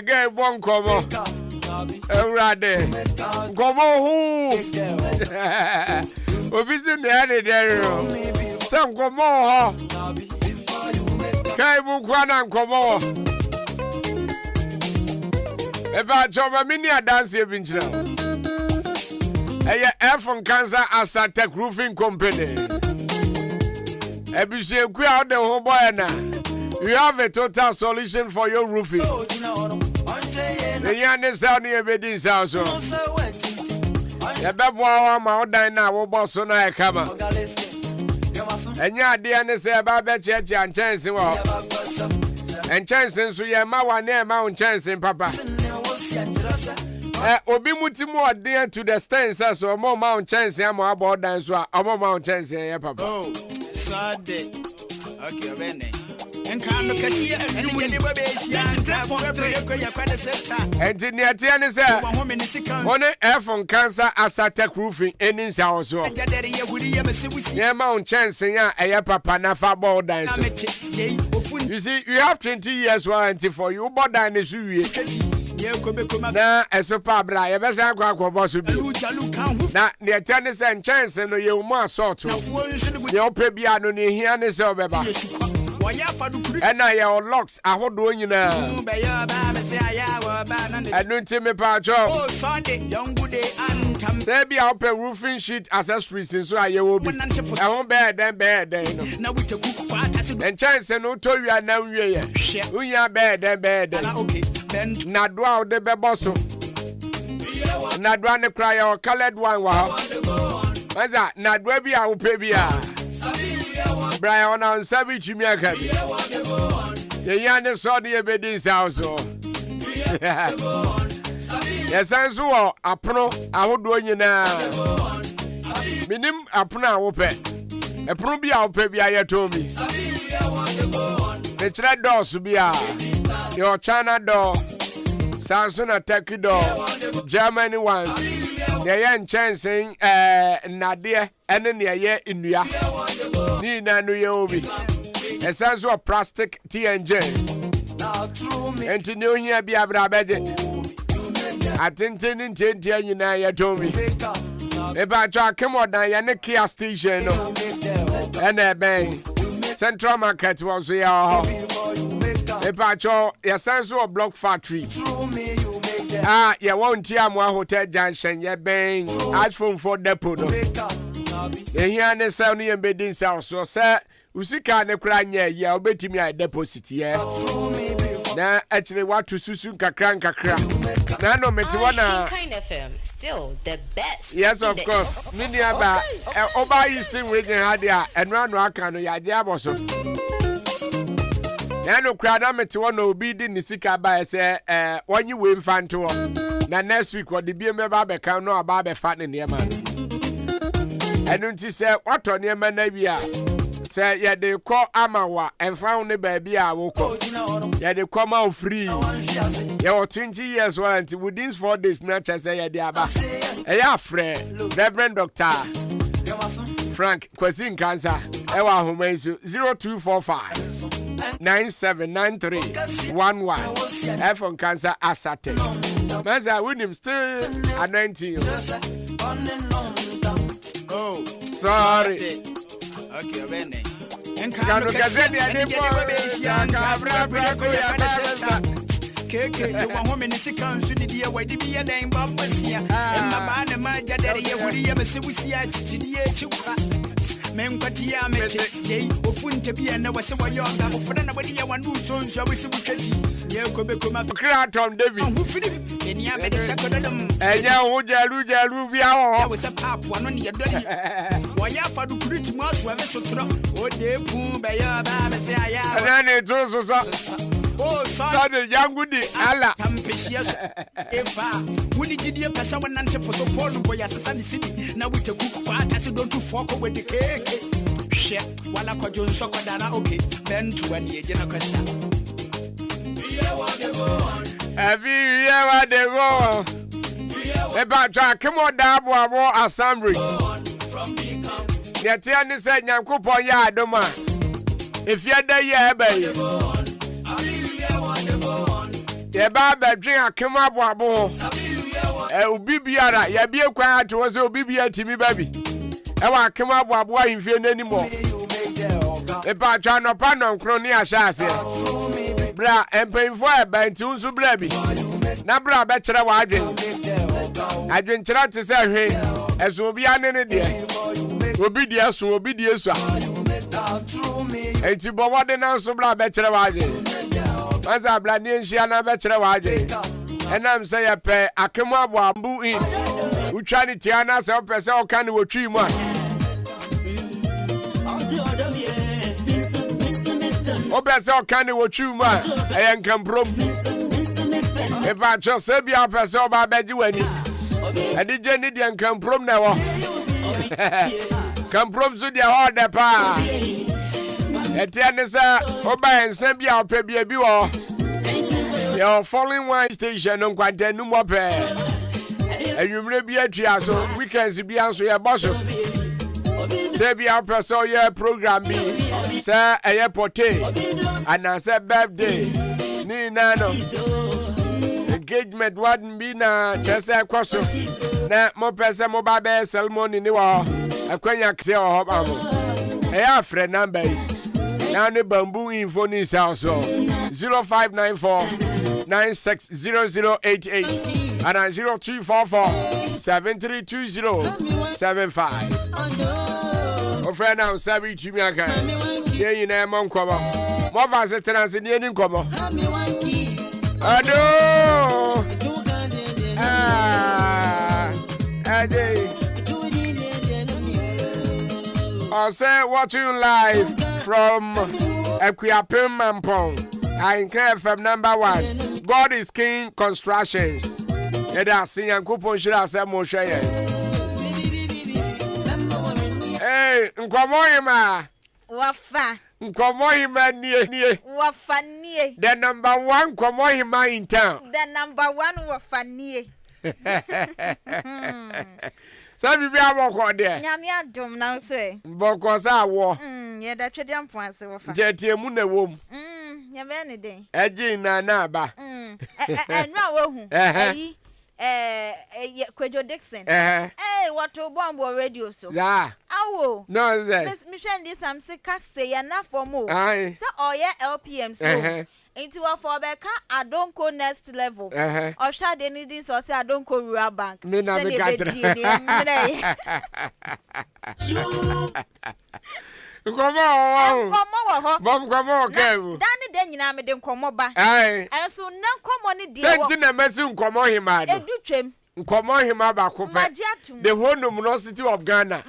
Gave one Como. Rade. Gomo who? Obisi ne ade there. Some gomo. Kai bu kwana nkomo. Eba joba mini dance e binchira. Eye Ahenkan Asatec Roofing Company. Ebisi ku out the home boy na. You have a total solution for your roofing. The young is out near Bedin's house. The Babwa, my diner, will boss on a cover. And your dear say about the church and chancing. And chancing, so your ma near Mount Chancing, Papa. Obi Mutimo dear to the stands, so more Mount Chancing, I'm about dance, or more Mount Chancing, Papa. Oh, Sunday. Okay, Benny. And can't look at you and you will and in the Atiana, sir, one Ahenkan Asatec Roofing, any house. Yeah, Mount Chancing, a papa, Nafa ball dance. You see, you have 20 years warranty for you, but I need na esopa bra ye besa akwa boss bi na ne tennis and chance no ye mu assault ye opebia no ne hia ne se obeba ena ye locks ahodo nyina enu ntime pa cho say bia ope roofing sheet accessories so aye wo bi e ho bed no and chance no to wi na wie ye unya bed na doa de beboso na doa ne cry or colored one wa maza na doa bi a wo pe bi a Brian on sabi chimi aka ye yan so de Bedin's house yes anso apono ahodo nyina minim apono a wo pe epono bi a wo pe bi a ye to mi the chira doors bi a your China door, Samsung Turkey door, Germany ones. They ain't chancing Nadia and then ye in ya. Nina Nuyobi. A sense of plastic TNJ. And to know here be a brabeje. I think in Tintia, you told me. About your come on, Diana Kia station and a bang. Central Market was here. Epacho, your sense of block factory. You won't hear more hotel junction, ye bang, ask for depot. You hear the sound in Bedin's house, so sir, Usika ne cry near ye, obey me a deposit, yeah. Now, actually, what to Susun Kakra. Nano Metuana. Kind of film, still the best. Yes, of course. Miniaba, Oba Eastern Region Hadia, and Ran Rakano, Yadiaboso. Nano crowd met one obi di nisika by say when you win fan to na next week what the BM Baba can no about be fat in the man. And don't say what on your man bia say yeah they call Amawa and found the baby I will call. Yeah they come out free. Yeah 20 years warranty within 4 days not say yeah diaba. Yeah friend Reverend Dr. Frank Kwasin Cancer Ewa Humesu 0245 979311 Ahenkan Asatec. Maza William still anointing you. Oh, sorry. Okay, Benny. And can't look at any Keke to one woman is a council, the way to be a name bumpers here. And my band and my daddy, would you ever see we see a chichi? Men Patia met ye, Ofun to be and was so young, for anybody I want to so shall we see you could become a crowd on David. Who Philip? And ya made a second of them. And ya Ruja Rubia was a pap one on your daddy. Why ya for the pretty mouse were so true? Oh, dear, boom, by your baby, say I am. And then it's also oh, sorry, young Woody, Allah. Campicious. If would you dear Passawan and Temple so poor boy as a sunny city? Now we take cook fat as you don't to fork with the cake. Shit, while I could join Socodana, okay, then to any agent question. Have you ever the go? About Jack, come on, Dabo, more assemblies. Yet, you said, Yankupo Yadoma. If you're there, yeah, baby. Yeah, Baba, drink a come up, Wabo. Obi biara ya bie kwa to was obi bia timi baby. E wa kema boabo ahimfie nanimo. E pa twa no pa no nkro ni ahyase. Bra empemfo e banti unsu bra bi. Na bra be kire wa adwen. Adwen kire te se hwe. Ezo obi ane ne de. Obi die so obi die so. Enti bo wode na so bra be kire wa adwen. Maza bla ni nhia na be kire wa adwen. Enam say ya pe akemu aboambu in. Utwa ni tiana se opese o kan wo twi mu a. Opese o kan wo twi mu a. Ahenkan prom. E pa cho se bia opese o ba beji wani. Adi je ni de Ahenkan prom na wo. Kan prom so dia ho de pa. Etiane sa oba ense bia ope bia bi wo. Your following one station on Quanten no more pair. And you may be a triaso, weekends be answer your boss. Say be our person, your program be, sir, a airport, and I said birthday. Nino engagement wouldn't be na just a question. Now, more person, mobile bear, salmon in the wall. A cognac, say, or hop. A friend number. Now the bamboo info is also 0594 960088 and 0244 732075. Oh, friend, now Sabi Chimiaka. Here you know, Moncomo. More visitors in the ending como. Ado! I say watching live from Akwaaba Mampong. Ahenkan FM number 1. God is King Constructions. Eda sinya kupon shira se mo hwe. Hey, nkomo hima. Wafa. Nkomo hima nie. Wafa nie. The number 1 nkomo hima in town. The number 1 wafa nie. Sabi bi aboko de. Nyame adom na so. Boko sa wo. Ye da twede amfonse wafa. Jetie mu na wom. Ye be ne den. Eji na ba. Enu a wo hu. Eyi Kwejo Dixon. What to bombo radio so. Yeah. Awo. No say. Me hwe ndi sam se ka se ya na for mo. Aye. Say oye LPM so. Into wa for beka adonko next level. Osha de ni din so say adonko rural bank. Me na be ka tire. Nkomo wo. Bom nkomo kewu. Dani de nyina me de nkomo ba. Aye. Enso na nkomo ni de wo. Senti na mesi nkomo hima do. Edutwem. Nkomo hima ba ko pe. The whole University of Ghana.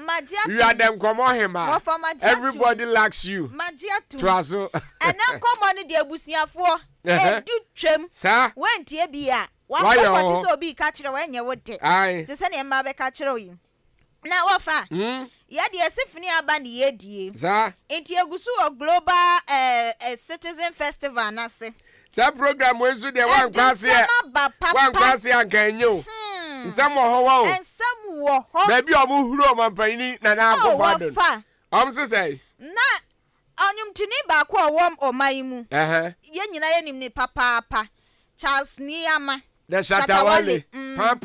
You are the nkomo hima. Everybody likes you. Magiatu. Traso. And na nkomo ni de abusuafo. Edutwem. Sa. Wentie bia. Wa ko so bi ka kire wenye wote. Aye. Te se na ma be ka kire yi. Na wafa. Ya de asifini aba ni yedie. Sa. Enti egusu o global citizen festival na se. Sa program we so de wan kwase e. Wan kwase ankanyo. Nsam wo ho wo. Nsam wo ho. Ba bi o mu huru o mampani na na akofo don. Se say. Na onyum tuni ba ko wom o mai mu. Ye nyina ye nim ni papa. Charles Niama. The Shatawale. Pa.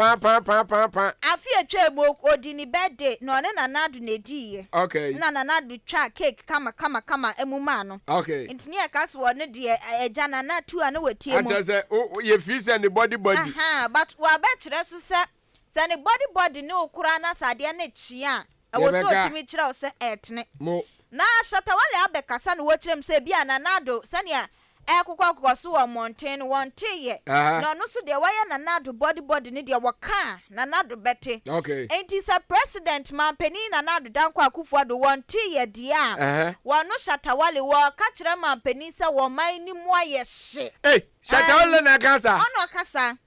Afi etwa mu odi ni birthday no ne nanadu na di. Okay. Na nanadu twa cake kama emuma no. Okay. Ntini akas wo ne de eja na na tu ane watie mu. Acha say ye fi say the body. But wa be kire so say ne body ne okura na sade ne chia. E wo so timi kire o say etne. Mo. Na Shatawale abekasa no wo kirem say bia nanadu sania ekukwa so wo mountain won teye no no so de waya nanado body ne de waka nanado bete. Okay. Enti sa president mampeni nanado danko akufuado won teye dia wono Shatawale wo ka kire mampeni se wo man ni mu ayehye. Shatawale na kasa ono kasa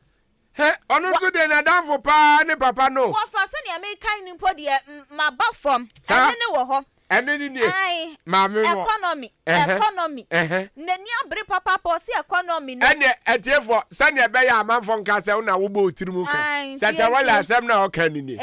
ono so de na danfo pa ne papa no wo fa se ne American ni mpo de maba from ene ne wo ho. Eni ni mama economy nani abri papa posi economy no ene etiefo sane be ya amanfo nka se una wo bo otirimu ka Shatawale asem na o kan ni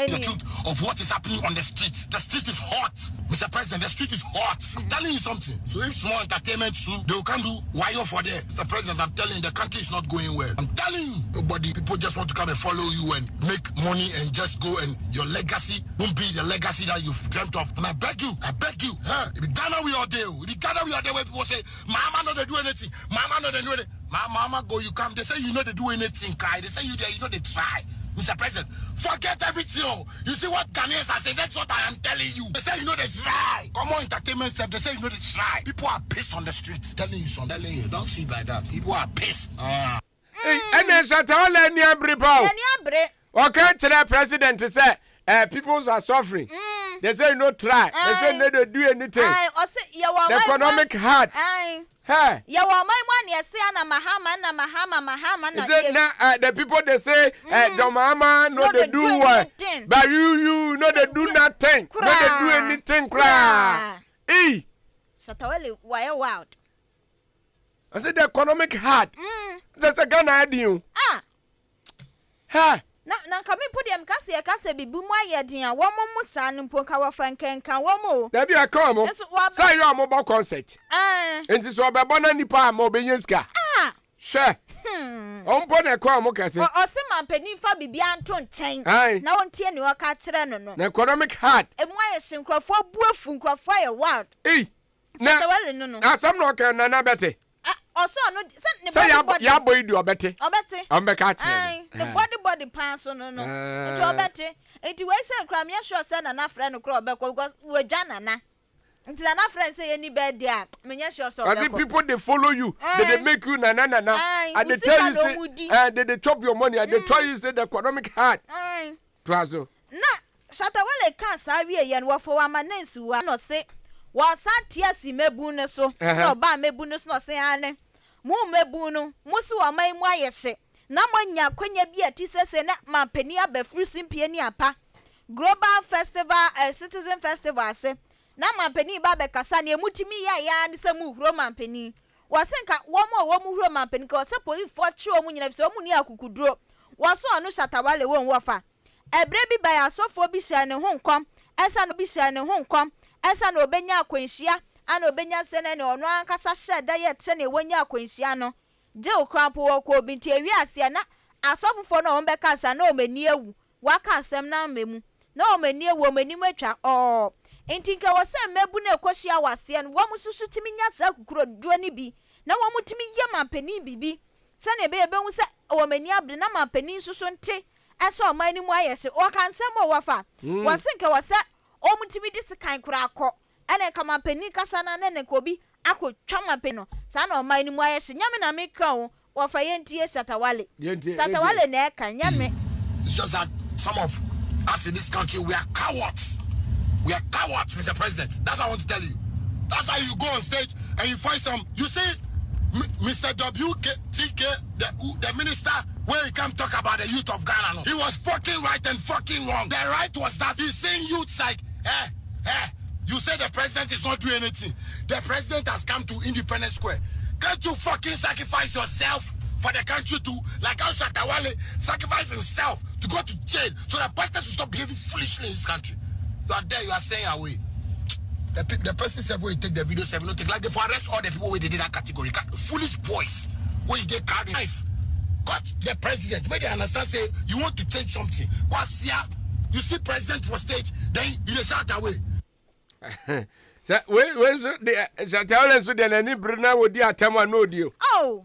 of what is happening on the street. The street is hot, Mr. President. The street is hot. I'm telling you something. So if small entertainment soon, they will come do wire for there. Mr. President, I'm telling you, the country is not going well. I'm telling you, nobody, people just want to come and follow you and make money and just go, and your legacy won't be the legacy that you've dreamt of. And I beg you, huh? If Ghana we are there, where people say, Mama no they do anything, Mama no they do anything. Mama go, you come, they say you know they do anything, Kai. They say you there, you know they try. Mr. President, forget everything. You see what Ghanaians are saying? That's what I am telling you. They say you know they try. Come on, entertainment stuff. They say you know they try. People are pissed on the streets. Telling you something. Telling you, don't see by that. People are pissed. And then shut all any abripo. Okay, to the president to say, people are suffering. They say no try. They say no they do anything. The economic hard. Hey. Ya wa my one ya say na mahama na. Is it now the people they say the mama no they do what? But you no they do nothing. No they do anything cry. Eh. Satawale why wild. I said the economic hard. That's a Ghana idea. Ha. Na kami put them kase bibu mu ayedin a wo mo sa no mpoka wa frankenka wo mo. Da bia come mo. Say you am about concert. Enti so be bona nipa am obenyeska. She. Ompo na come mo kase. O se man pani fa bibia anto nten. Na wontie ni waka kire no. Na economic hard. Emu aye sinkrofo buafu nkrofo aye wild. Na asam no kan na bete. Also no say ya boy do obete ombeka kire the body pass no it obete it we say kra me sure say na friend no kra obeko because we dwana na it na friend say any bed there me sure so obeko people they follow you they make you na and they tell you say they chop your money and they tell you say the economic hard trazo na Shatawale kan sa wie ye no wofo wa manensu wa no say wa satia si mebu ne so no ba mebu ne so no say ane mu mebu no musi wa man mu ayehye na manya kwanya bi atisese na mampani abafru simpie ni apa global festival citizen festival se na mampani ba be kasa na emutimi ya ni se mu huro mampani wasenka wo mu huro mampani ka se police for chi o mu nyina fi o mu ni akukuduro waso anu Shatawale won wofa ebre bi ba ya sofo bi hye ne ho nkom esa no bi hye ne ho nkom esa no obenya akwanhia ana obenya sene ne ono ankasa hye da ye te ne wonya akwanhia no de okrampo wo ko bi nti ewi ase na asofofo no ombeka sa na omani ewu waka asem na memu na omani ewu omani matwa enti nka wo se mebu na ekohia wase no wo mususu timi nya sa kukuro duo ni bi na wo mutimi ye mampani bibi se ne be hu se omani abre na mampani susu nte eso omani mu ayese o kan se mo wafa wo se nka wo se omutimi disikan kura akọ ene kama peni kasa na ne kobi akọ twama peno sa na oman ni mu ayehye nyame na meka wo wofa yentie Shatawale na eka nyame. It's just that some of us in this country we are cowards, Mr. President. That's what I want to tell you. That's how you go on stage and you find some, you see Mr. WTK, the minister, where he come talk about the youth of Ghana. No? He was fucking right and fucking wrong. The right was that he's saying youths like, you say the president is not doing anything. The president has come to Independence Square. Can't you fucking sacrifice yourself for the country too? Like how Shatawale sacrificed himself to go to jail so the president will stop behaving foolishly in this country. You are there, you are saying away. The person said when you take the video, say no take like they for arrest all the people who did that category. Foolish boys when you get carried knife. Got the president when they understand say you want to change something. Cause here you see president for stage, then you shout away. So when the Shatawale so then any brina would di atema no dio. Oh.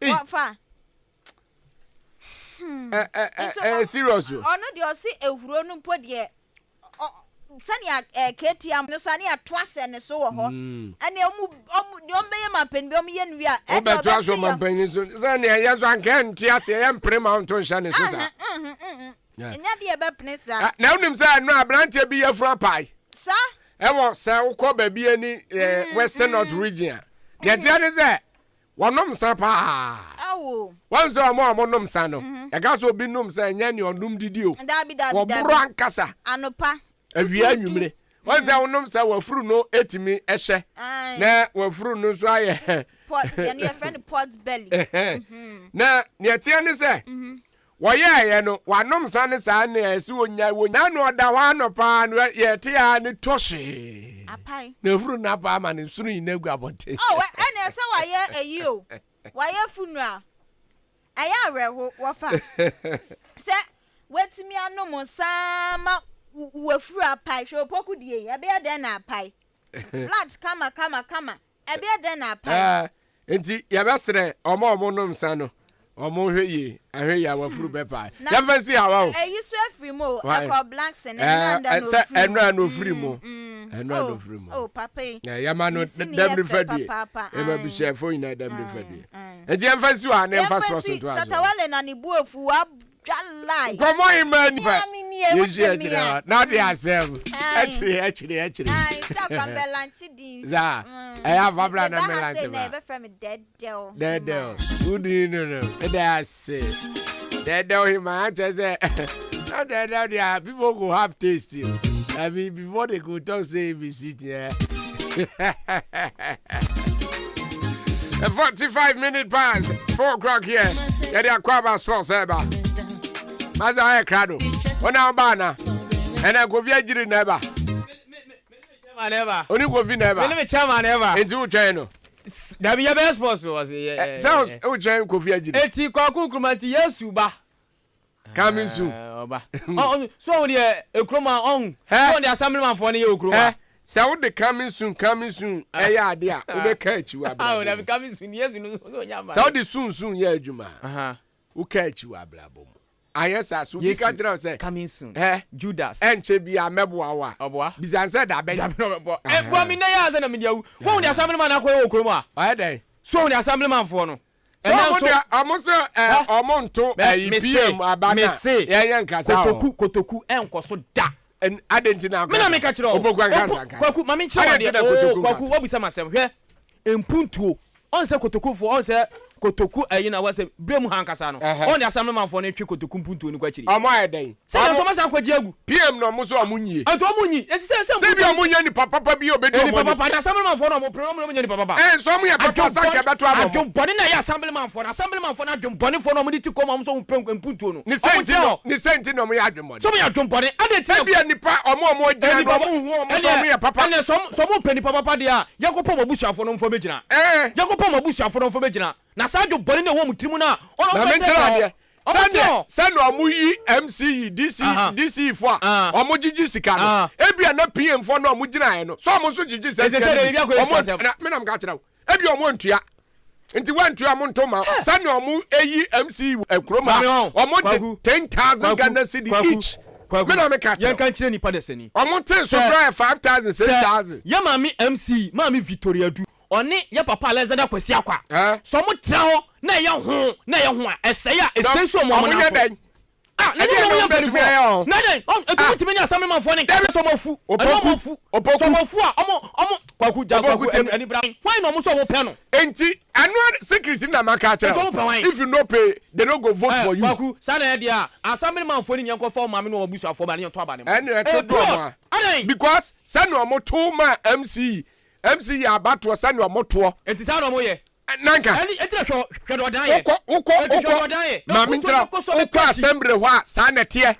What fa? Serious. Oh no dey see ehuro no mpo de sani KTM no sani atwase ne so wo ho ane omu de ombeye mapen bi omu ye nwia e be atwase mapen so sani ya so anken ti ase ya mprema onto nsha ne so sa nya de be pnesa na unim sa no abrante bi ye fura pai sa e wo sa ukọ ba bi ani Western North region de dia ne se wonom sa pa awo wanzo amo nom sa no e ga so bi nom sa nya ne ondum didi o wo buru ankasa anopa awia anwumre wanza wonom sa wafuru no etimi ehye na wafuru no so aye pot and your friend pot belly na ne tie ne se Woye no wanom sane sane esi wonya no da wa no pa no ye te ya ne toshe. Apai. Na furu na pa ma ne sunu ina gu abonte. Oh, ene se waye eyi o. Waye funeral. Aya areho wafa. Se wetimi anom sama wafuru apai hwe opoku die ya be den na apai. Flat kama. Ebe den na apai. Enti ya besre omo nom sano. Omo hweye ahwe ya wafuru bepa. Ya fancy hawa o. Eyisu afiri mo akọ blanks and enra no free mo. Enra no free mo. Oh papa. Ya ma no dem refadi. E ma bi chef for ina dem refadi. Enti ya fancy wa na fast for so to. Satawale na ni buafu wa jalai. Komo imani pa. Yeje na dey asem. Actually. Ai sa kwambelanchi din. Za. I have babla na melanchi. Na be from dead del. Good no. That's that him I just say not that people go have taste. I mean before they go talk say be sweet yeah. 45 minutes past 4 o'clock here. Yeah, the Akwaaba sports eba. Maza I crado. Ona bana. And I go via jiri neba. Never. Only go via neba. Me chairman ever. Into channel. That be your best sponsor was yeah. Sounds o chairman go via jiri. Eti kwaku krumanti Yesu ba. Coming soon. Oba. Oh, so we ekroma on. So the assemblyman for ne ekroma. Say what the coming soon. Eh ya ade a we catch you abla. Oh, they coming soon. Yes, no nyama. Say the soon yeah adwuma. We catch you abla bom. Ayesa so we catch you say coming soon. Judas. Enche bia meboa wa. Oboa. Bizanse da be. Bo mi na ya za na me dia. Wo the assemblyman akoy ekroma. Why dey? So the assemblyman for no. Amoso omonto PM abana ye nkasa kotoku enkoso da adentina me na me ka kire o kwaku mami kire o kwaku wabisa masem hwe empuntuo on se kotoku fo on se kotoku ayina wase bremu hankasa no on the assemblyman for na twi kotoku mpuntuo ni kwa kire omo ayeden se so masa kwaji agu PM no mo so omunyi anto omunyi se bi omunyi ni papa bi obedi omunyi papa the assemblyman for no mo promotional omunyi ni papa so mo ya papa sanke beto amo adwompone na ya assemblyman for na adwompone for no mo ti kom am so mpuntuo no ni senti no mo ya adwompone so mo ya adwompone adeti bi nipa omo gina no mo hu omo so mo ya papa na so mo peni papa dia yakopom obusuafo no mfo begina yakopom obusuafo no mfo begina na sa adwompone na wo mutimu na ono Send omuyi MCE DC for omujiji sika no ebia na PM for no omugina no so omuso jiji se me na mka kira ebia omontua nti wantua montoma send omu eyi MCE ekroma omoje 10,000 Ghana cedi each me na mka kira yankan kire nipa desani omonte so bra 5,000 6,000 ya mami MC mami Victoria du oni ya papa Alexander Kwesi Akwa so mo tra ho na ye ho eseya esenso mo mo na fo na ni mo yam before na den etu timi ni assemblyman fo ni kase so mo fu so mo fu a omo kwaku ja kwaku ani bra why no mo so mo pe no enti anu security na maka cha if you no pay they no go vote for you kwaku sana ya dia assemblyman fo ni nyanko fo ma me no obusu afo ba ni to aba ne enu e to mo because sanu mo to ma MC abato sanu mo to enti sanu mo ye nanka ani etira hwedo dan ye uko ma mintra uko assembly ho a sa na tie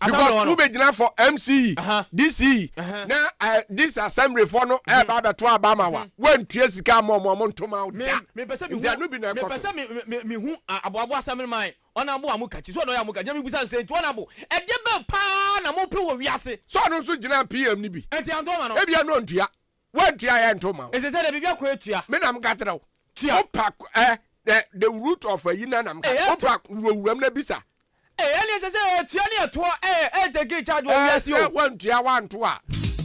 because who be gina for MC DC na this assembly for no e ba beto abama wa wantua sika mo ntoma me pese me hu aboabo assembly man ona bo amukachi so no ya mukachi me busa se nti ona bo e de be pa na mo pe wo wiase so no so gina PM ni bi enti antoma no e bia no ntua wantua ya ntoma ese se de bibia ko etua me na mka tira opak the root of a yina na mka opak wuram na bisa any ese se etua ni eto take charge wo wiase o wantua wanto a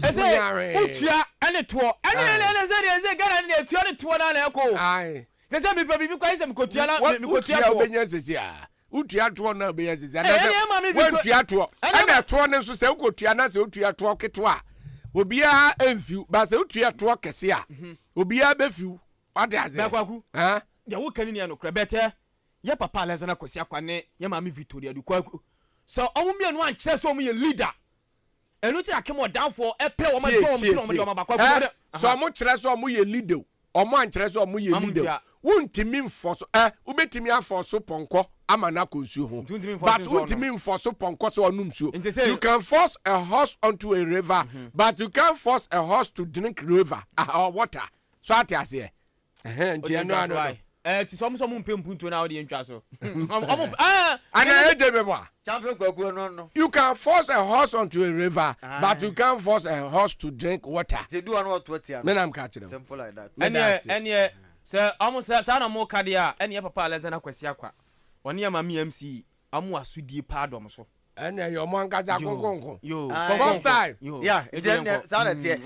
ese utua ene to ene se Ghana ni etua ni to na na eko ai ese mi pe bibi kwa ise mi kotua na mi kotua to obenya sisi a utua to na obenya sisi na wantua to ene to ne nso se ukotua na se utua to keto a obia enfiu ba se utua to kese a obia befiu wade aze bakwaku ya wo kanini ya no kra bete ya papa Alexander Kwesi Akwa ne ya mami Victoria du kwaku so omumie no ankyere so omye leader enu ti akemo down for epe wo ma do mo bakwaku so omo kyere so omo ye leader omo ankyere so omo ye leader wuntimi mfo so ubetimi afo so ponko ama na konsuo ho but ultimate enforce ponko so onum suo you can force a horse onto a river but you can't force a horse to drink river or water so at as here to some mpempunto na odi ntwa so ana ejebeba champion kwaku no you can force a horse onto a river but you can't force a horse to drink water they do one what here men am catch them simple like that and say almost say na mo kadia and papa Alexander Kwesi Akwa oni ya mami MC amu asudie pardon so and your man kaja konkonko yo first time yeah then sound it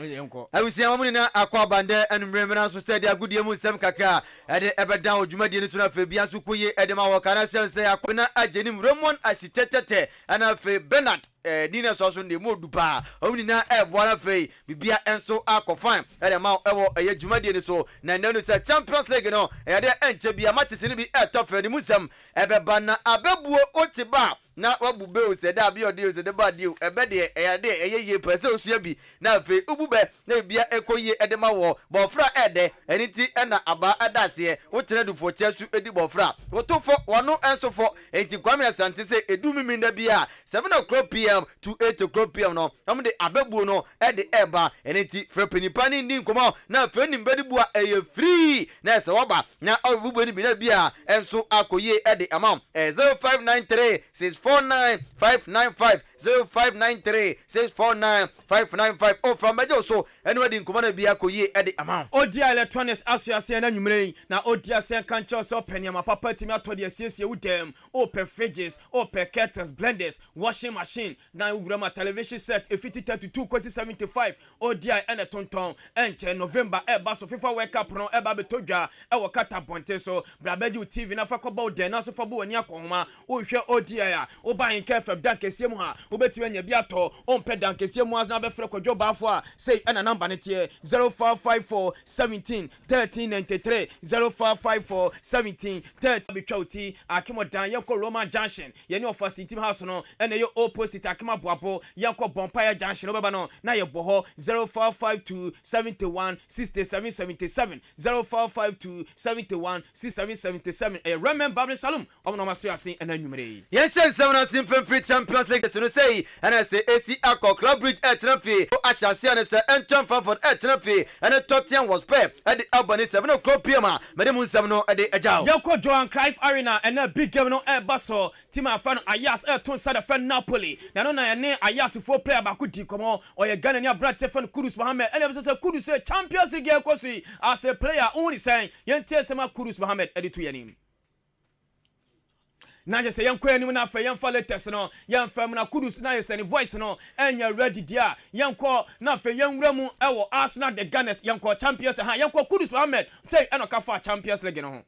I will see amuni na Akwaaba nde enumremena so said agudie mu nsem kakra ede ebedan odwumadie ni so na fe bia so koye ede ma wakana sense akona ajenim Roman asitetete ana fe Bernard Dina so so ndemu dupa omni na eboara fe bibia enso akofan ede ma ewo eye dwumadie ni so na nanu se Champions League no ede enche bia matches ni bi etofe ni musem ebeba na abebuo otiba na wabube o se da bi ode o se de ba di ebe de eyade eyeye pese osua bi na fe ubube na bia ekoye ede ma wo bofra ede eniti na aba adase wo tere du fo chesu edi bofra wo to fo wono enso fo enti Kwame Asante se edu mimi na bia 7:00 p.m. to 8:00 p.m. no am de abebuo no ede eba eniti fra penipani ndi nkomo na fra nimbedi bua eye free na se woba na obube ni bi na bia enso akoye ede amam 0593 649-595 0593-649-595 oh from Mejo so anybody nkomo na bia akoye ede amam Odia Electronics asuase na nwumre na Odia sen kancho so peniama papa timi atode asiesie wudem open fridges open kettles blenders washing machine na wurama television set efiti 32 kwesi 75 Odia ene tonton enche November eba so FIFA World Cup no eba betodwa e wakata bonte so brabeji TV na fakoba ode na so fobo wani akonma o hwe Odia ya o ba nke feb dankesie mu ha o betime nya bi ato o mpe dankesie mu as na be frɛ kwadwo baafo a say ena number ne tie 0554 17 1393 0554 17 30 betwauti akimodan yeko Roman Junction yeni office team house no ena ye opposite akima boapo yeko Bonfire Junction obeba no na ye boho 0552 71 67 77 0552 71 67 77 remember Babin Salum omno maso asin ena nwumre yes seven free Champions League so say and I say AC Akko Club Bridge Etnafi o ashasi and say Entram for Etnafi and Tottenham was pep at the Albany 7:00 p.m. Madam 7 no at the Ajao Yoko Johan Cruyff Arena and a big game no baso team fan Ayas ton sada fan Napoli na no na ne Ayas for player ba kudi komo o ye Ghana ne brate fan Kudus Mohammed and e say Kudus say Champions League ekosi as a player only saying yente sema Kudus Mohammed editu yanim na je se yanko anim na fa yamfa latest no yamfa na Kudus na ye send voice no enya ready dia yanko na fa yanwura mu ewo Arsenal the Gunners yanko Champions ha yanko Kudus Mohammed say enoka fa Champions League no ho.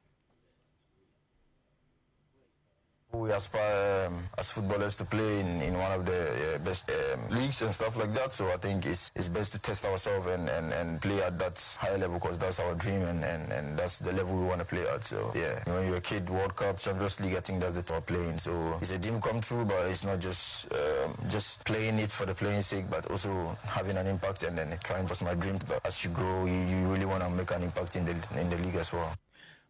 We aspire as footballers to play in one of the best leagues and stuff like that. So I think it's best to test ourselves and play at that high level because that's our dream and that's the level we want to play at. So yeah, when you're a kid, World Cup, Champions League, I think that's the top playing. So it's a dream come true, but it's not just playing it for the playing sake, but also having an impact and then trying to my dream. But as you grow, you really want to make an impact in the league as well.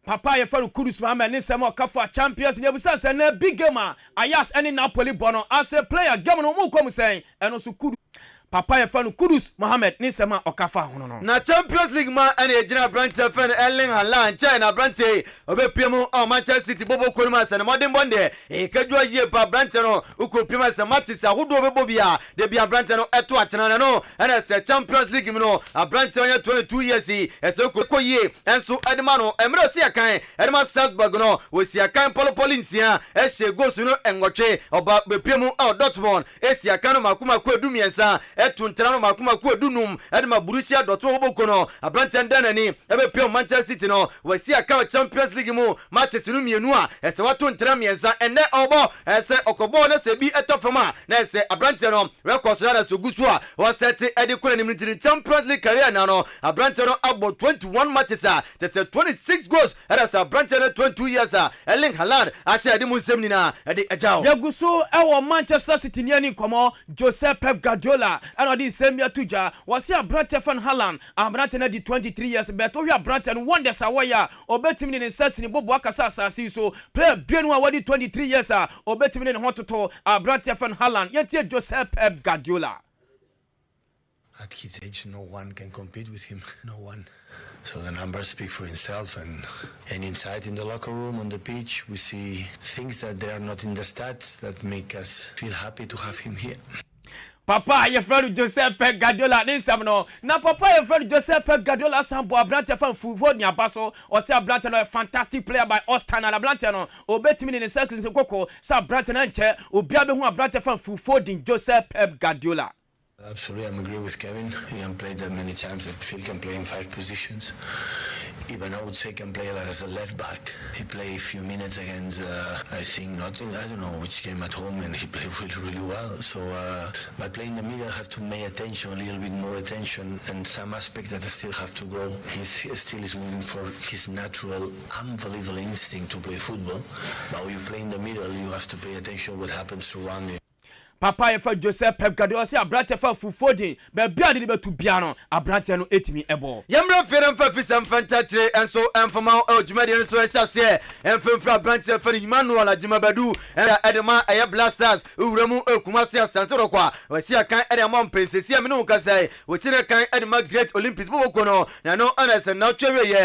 Papa ye faru Kudus Mohammed ni sema kafa Champions ni abusa se na big game Ayas any Napoli bono as a player game no mu kom sen eno so Kudus Papa ye faru Kudus Mohammed ni sema okafa hono no na Champions League ma ene ejina branch fan Erling Haaland China branch obepiemu o Manchester City bobo koruma se na modern bonde e kadwa ye pa branch no ukopima se matches ahodo bebo bia de bia branch no eto atena no ene se Champions League no a branch on 22 years e se koye enso edema no emre se akan edema Salzburg no we se akan Polinsia e she goals no engoche oba bepiemu o Dortmund e se akan no makuma ku edumiensa etuntena no makuma ku edunum edema Borussia Dortmund boko no a branch ndanani ebepiemu Manchester City no we se akan Champions League mu matches no mienu a ese wato ntena miensa enne obo ese okobo na se bi etofama na ese abrante no records na so gusu a o set edi kura ni mitiri Champions League career na no abrante no about 21 matches a that's 26 goals era sa abrante no 22 years a Erling Haaland asha edi munsem ni na edi ajao yagusu ewo Manchester City ni ani komo Joseph Pep Guardiola and odi semia tuja was a brother fan Haaland abrante na di 23 years but we are brother and wonders awaya obetimi ne sets ni bobo akasa asasi so player bienu a wadi 23 years obetimi ne hototo abrante fan Haaland yeti Joseph Pep Guardiola. At his age, no one can compete with him. No one. So the numbers speak for himself, and inside in the locker room, on the pitch, we see things that they are not in the stats that make us feel happy to have him here. Papa, your friend Joseph Pep Guardiola, this no. Now, Papa, your friend Joseph Pep Guardiola, Sambo Abrante fan football near Basso, or say Abrante a fantastic player by Austin and Abrante no. Obetimi in the circles in Coco, Sa Abrante and Che, Obiabe who Abrante fan football in Joseph Pep Guardiola. Absolutely, I agree with Kevin. He can play that many times. That Phil can play in 5 positions. Even I would say can play as a left back. He played a few minutes against, I think, I don't know which game at home, and he played really well. So by playing the middle, I have to pay attention, a little bit more attention, and some aspect that I still have to grow. He still is moving for his natural, unbelievable instinct to play football. But when you play in the middle, you have to pay attention what happens around you. Papa for Joseph Pep Guardiola say Abrante for Fufodi be bia de be to bia no Abrante no etimi ebo yemra ferem fa fisam fantatre enso enfama ojumade no so ehase enfemfra Abrante for Emmanuel Ajimabadu edema aye blasters uwramu ekumase asantoro kwa wasi akan edema mpensesi amene ukasai wotire kan edema great olympics bobo kono na no anase na twere ye